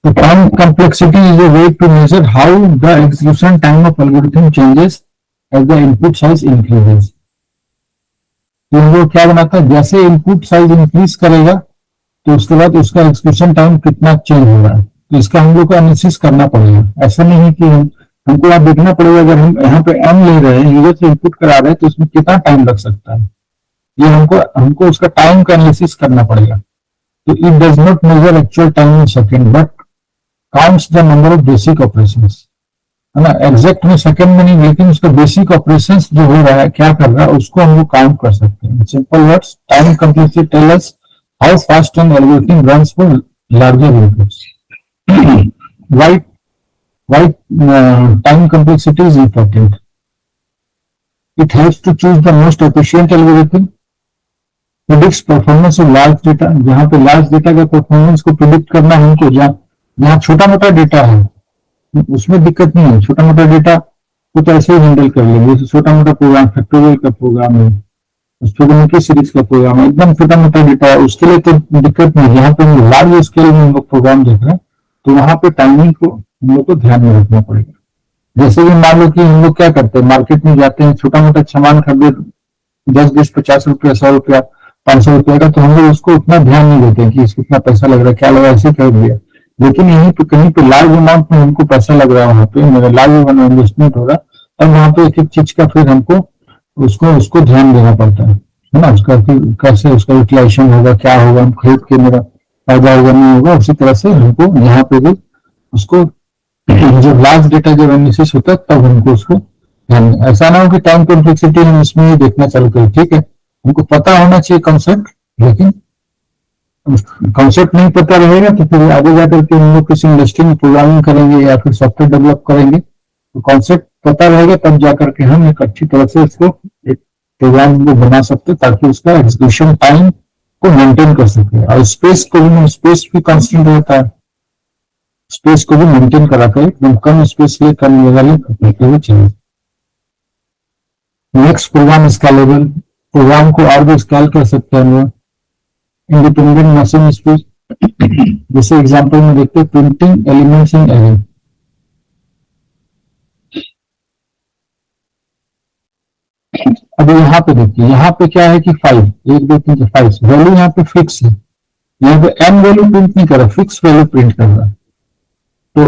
तो time complexity is a way to measure how the execution time of algorithm changes as the input size increases. तो वो क्या बनाता है, जैसे इनपुट साइज इंक्रीज करेगा तो उसके बाद उसका एग्जीक्यूशन टाइम कितना चेंज हो रहा है। तो इसका हम लोग को एनालिसिस करना पड़ेगा। ऐसा नहीं है कि हमको यहाँ देखना पड़ेगा, अगर हम यहाँ पे एम ले रहे हैं, यूजर से इनपुट करा रहे हैं तो उसमें कितना टाइम लग सकता है, ये हमको उसका टाइम का एनालिसिस करना पड़ेगा। तो it does not measure actual time in second but counts the number of basic operations, है ना। एग्जैक्ट में सेकंड में नहीं, लेकिन उसका बेसिक ऑपरेशंस जो हो रहा है, क्या कर रहा है, उसको हम लोग काउंट कर सकते हैं। Simple words, time complexity tell us how fast an algorithm runs for larger inputs. Why time complexity is important? It helps to choose the most efficient algorithm, predicts performance of large data। जहां पे large data का performance को predict करना है हमको, जहां छोटा मोटा डेटा है उसमें दिक्कत नहीं है, छोटा मोटा डेटा को तो ऐसे ही हैंडल कर लेंगे। जैसे छोटा मोटा प्रोग्राम, फैक्टोरियल का प्रोग्राम है, फिबोनाची सीरीज का प्रोग्राम है, एकदम छोटा मोटा डेटा है, उसके लिए तो दिक्कत नहीं। यहाँ पे हम लार्ज स्केल में हम लोग प्रोग्राम देख रहे हैं तो वहां पे टाइमिंग को हम लोग को ध्यान में रखना पड़ेगा। जैसे कि मान लो कि हम लोग क्या करते हैं, मार्केट में जाते हैं, छोटा मोटा सामान खरीदे 10, 20, 50 रुपया, 100 रुपया, 500 रुपया का, तो हम लोग उसको उतना ध्यान नहीं देते हैं कि इसको कितना पैसा लग रहा है, क्या लगा, ऐसे खरीद लिया। लेकिन यहीं पे कहीं पे लार्ज अमाउंट में हमको पैसा लग रहा है, वहां पे मेरा लार्ज इन्वेस्टमेंट होगा, और वहां पे एक एक चीज का फिर हमको उसको ध्यान देना पड़ता है ना। उसका फिर कैसे उसका यूटिलाइजेशन होगा, क्या होगा, हम खरीद के मेरा फायदा होगा नहीं होगा। उसी तरह से हमको यहाँ पे भी उसको जो लार्ज डेटा जब एनालिसिस होता है तब हमको उसको ध्यान, ऐसा ना हो कि टाइम कॉम्प्लेक्सिटी हम इसमें ही देखना चालू करें। ठीक है, हमको पता होना चाहिए कॉन्सेप्ट, लेकिन कॉन्सेप्ट नहीं पता रहेगा तो फिर आगे जाकर के हम लोग किसी इंडस्ट्री में प्रोग्रामिंग करेंगे या फिर सॉफ्टवेयर डेवलप करेंगे, तो कॉन्सेप्ट पता रहेगा तब जाकर के हम एक अच्छी तरह से उसको एक प्रोग्राम को बना सकते, ताकि उसका एग्जीक्यूशन टाइम को मेंटेन कर सके। और स्पेस भी कांस्टेंट रहता है, स्पेस को भी मेंटेन करा कर एकदम कम स्पेस लिए करने वाले करते हुए चाहिए। Next, programme scalable. प्रोग्राम को और भी स्केल कर सकते हैं हम। इंडिपेंडेंट मशीन स्पेस, जैसे एग्जांपल में देखते हैं प्रिंटिंग एलिमेंट्स इन एरे। अब यहाँ पे देखिए, यहाँ पे क्या है कि 5, 1, 2, 3, 4, 5 वैल्यू यहाँ पे फिक्स है। यहाँ पे एन वैल्यू प्रिंट नहीं कर रहा, फिक्स वैल्यू प्रिंट कर रहा है। तो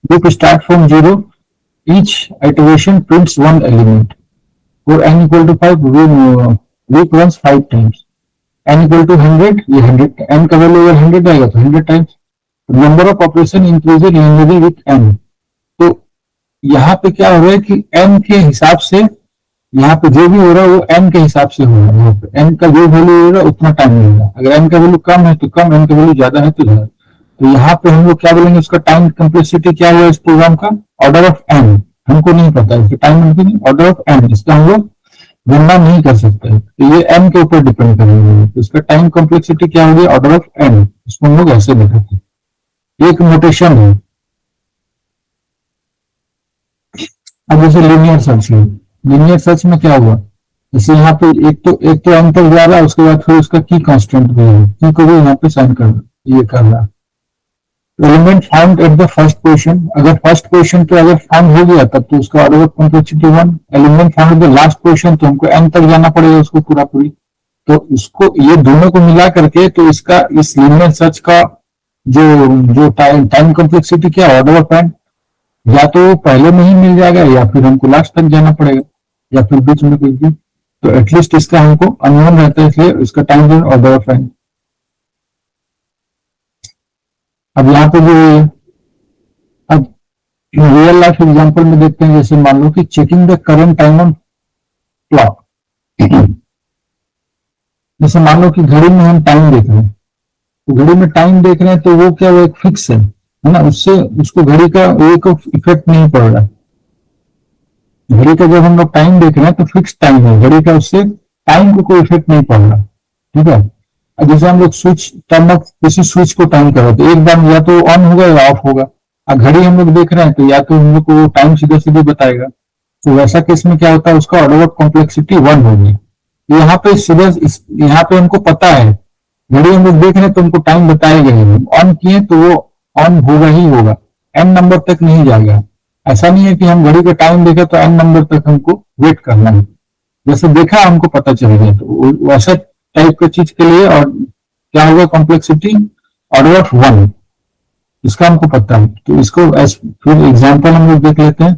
loop start from 0, each iteration prints one element. For n equal to 5, loop runs 5 times. n equal to 100, ये 100, n का वैल्यू अगर 100 आएगा तो 100 times. Number of operation increased linearly with n। तो यहाँ पे क्या हो रहा है कि n के हिसाब से यहाँ पे जो भी हो रहा है वो n के हिसाब से हो रहा है। यहाँ पे n का जो वैल्यू होगा उतना टाइम मिलेगा, अगर n का वैल्यू कम है तो कम, n का वैल्यू ज्यादा है तो ज्यादा। तो यहाँ पे हम लोग क्या बोलेंगे, उसका टाइम कम्प्लेक्सिटी क्या हुआ इस प्रोग्राम का, ऑर्डर ऑफ n। हमको नहीं पता इसका टाइम ऑर्डर ऑफ n, इसका हम लोग गणना नहीं कर सकते, तो ये n के ऊपर डिपेंड करेंगे। तो इसका टाइम कम्प्लेक्सिटी क्या होगी, ऑर्डर ऑफ n। इसको हम लोग ऐसे लिखते हैं, एक नोटेशन है। अब जैसे लीनियर सर्च है, लीनियर सर्च में क्या हुआ, जैसे यहाँ पे एक तो n तक जा रहा है, उसके बाद फिर उसका की कांस्टेंट भी है, की को भी यहाँ पे साइन कर ये कर रहा है। Element found at the first position, अगर फर्स्ट पोजीशन पे अगर फाउंड हो गया तब तो उसका order of complexity 1। Element found the last position तो हमको n तक जाना पड़ेगा उसको पूरा पूरी, तो उसको ये दोनों को मिला करके तो इसका इस लीनियर सर्च का जो जो टाइम कॉम्प्लेक्सिटी क्या ऑर्डर ऑफ n, या तो पहले में ही मिल जाएगा या फिर हमको लास्ट तक जाना पड़ेगा या फिर बीच में कुछ भी, तो एटलीस्ट इसका हमको अननोन रहता है, इसलिए इसका टाइम ऑर्डर ऑफ n। अब यहाँ पे जो है, अब रियल लाइफ एग्जांपल में देखते हैं, जैसे मान लो कि checking the current time on clock. जैसे मान लो कि घड़ी में हम टाइम देख रहे हैं, तो घड़ी में टाइम देख रहे हैं तो वो क्या, वो एक फिक्स है ना, उससे उसको घड़ी का एक इफेक्ट नहीं पड़ रहा। घड़ी का जब हम लोग टाइम देख रहे हैं तो फिक्स टाइम है घड़ी का, उससे टाइम को कोई इफेक्ट नहीं पड़ रहा, ठीक है। जैसे हम लोग स्विच टर्न ऑफ किसी स्विच को टाइम करो तो एक बार या तो ऑन होगा या ऑफ होगा। अब घड़ी हम लोग देख रहे हैं तो या तो हम लोग को टाइम सीधे सीधे बताएगा, तो वैसा केस में क्या होता है, उसका ऑर्डर ऑफ कॉम्प्लेक्सिटी 1 होगी। यहाँ पे सीधे यहाँ पे हमको पता है, घड़ी हम लोग देख रहे हैं तो हमको टाइम बताएगा ही, ऑन किए तो वो ऑन होगा ही होगा, एन नंबर तक नहीं जाएगा। ऐसा नहीं है कि हम घड़ी का टाइम देखे तो एन नंबर तक हमको वेट करना है, जैसे देखा हमको पता चल गया, तो वैसा टाइप का चीज के लिए और क्या होगा कॉम्प्लेक्सिटी ऑर्डर ऑफ 1, इसका हमको पता है। तो इसको फिर एग्जांपल हम लोग देख लेते हैं।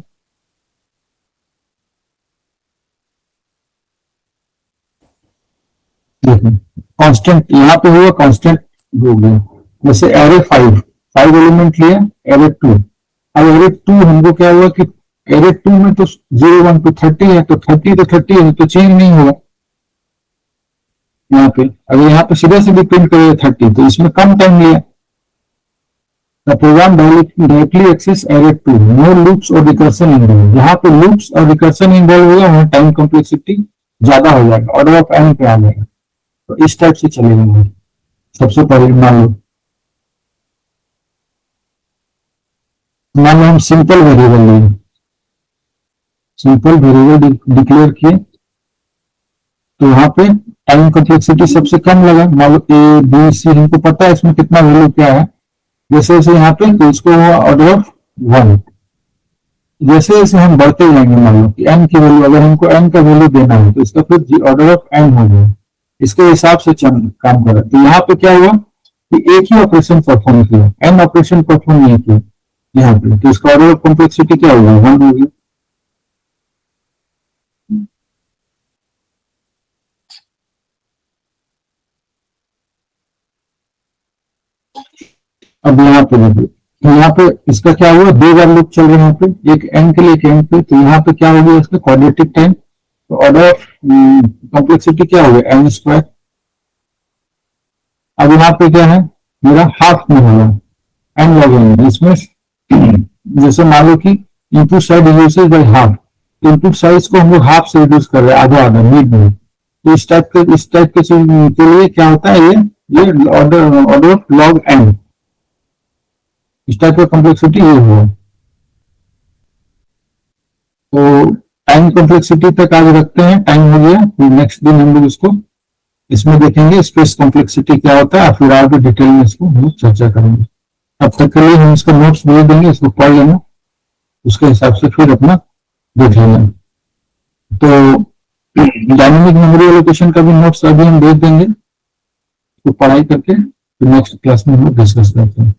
देखिए कांस्टेंट यहाँ पे हुआ, कांस्टेंट हो गया, जैसे एरे 5 एलिमेंट लिए, एरे 2। अब एरे 2 हमको क्या हुआ कि एरे 2 में तो 0 1 to 30 है, तो 30 है तो चेंज नहीं होगा। यहाँ पे अगर यहाँ पे सीधे सीधे प्रिंट करेगा 30 तो इसमें कम टाइम लिया। The program directly access array 2, no loops और रिकर्सन इन्वॉल्व। यहाँ पे लूप्स और रिकर्सन इन्वॉल्व होगा, वहाँ टाइम कॉम्प्लेक्सिटी ज्यादा हो जाएगा, ऑर्डर ऑफ n पे आ जाएगा। तो इस टाइप से चलेगा। सबसे पहले मान लो हम सिंपल वेरिएबल लिए, सिंपल वेरिएबल डिक्लेयर किए, तो यहाँ पे टाइम कॉम्प्लेक्सिटी सबसे कम लगा। मान लो ए बी सी, हमको पता है इसमें कितना वैल्यू क्या है, जैसे जैसे यहाँ पे तो इसको हुआ ऑर्डर ऑफ 1। जैसे जैसे हम बढ़ते जाएंगे, मान लो कि n की वैल्यू, अगर हमको n का वैल्यू देना है तो इसका फिर ऑर्डर ऑफ n हो गया, इसके हिसाब से काम करा। तो यहाँ पे क्या हुआ कि एक ही ऑपरेशन परफॉर्म किया, n ऑपरेशन परफॉर्म नहीं किया यहाँ पे, तो इसका ऑर्डर ऑफ कॉम्प्लेक्सिटी क्या होगा, 1 होगी। अब यहाँ पे देखिए, यहाँ पे इसका क्या हुआ, 2 बार लूप चल रहे हैं यहाँ पे, एक n के लिए एक n पे, तो यहाँ पे क्या हो गया इसका क्वाड्रेटिक टाइम, तो ऑर्डर ऑफ कॉम्प्लेक्सिटी क्या हो गया n²। अब यहाँ पे क्या है, मेरा हाफ में होगा n log n, इसमें जैसे मान लो कि input side reduces by half, input size को हम लोग हाफ से रिड्यूस कर रहे हैं, आधा आधा मिड में। तो इस टाइप के चीज के लिए क्या होता है, ये ऑर्डर ऑफ लॉग n, इस टाइप का कॉम्प्लेक्सिटी ये हुआ। तो टाइम कॉम्प्लेक्सिटी तक आज रखते हैं, टाइम हो गया, फिर नेक्स्ट दिन हम लोग इसको इसमें देखेंगे स्पेस कॉम्प्लेक्सिटी क्या होता है, फिर आगे डिटेल में इसको हम चर्चा करेंगे। अब तक के लिए हम इसका नोट्स भेज देंगे, इसको पढ़ लेना, उसके हिसाब से फिर अपना देख लेना। तो डायनेमिक मेमोरी एलोकेशन का भी नोट्स अभी हम भेज देंगे, तो पढ़ाई करके फिर नेक्स्ट क्लास में हम लोग डिस्कस करते हैं।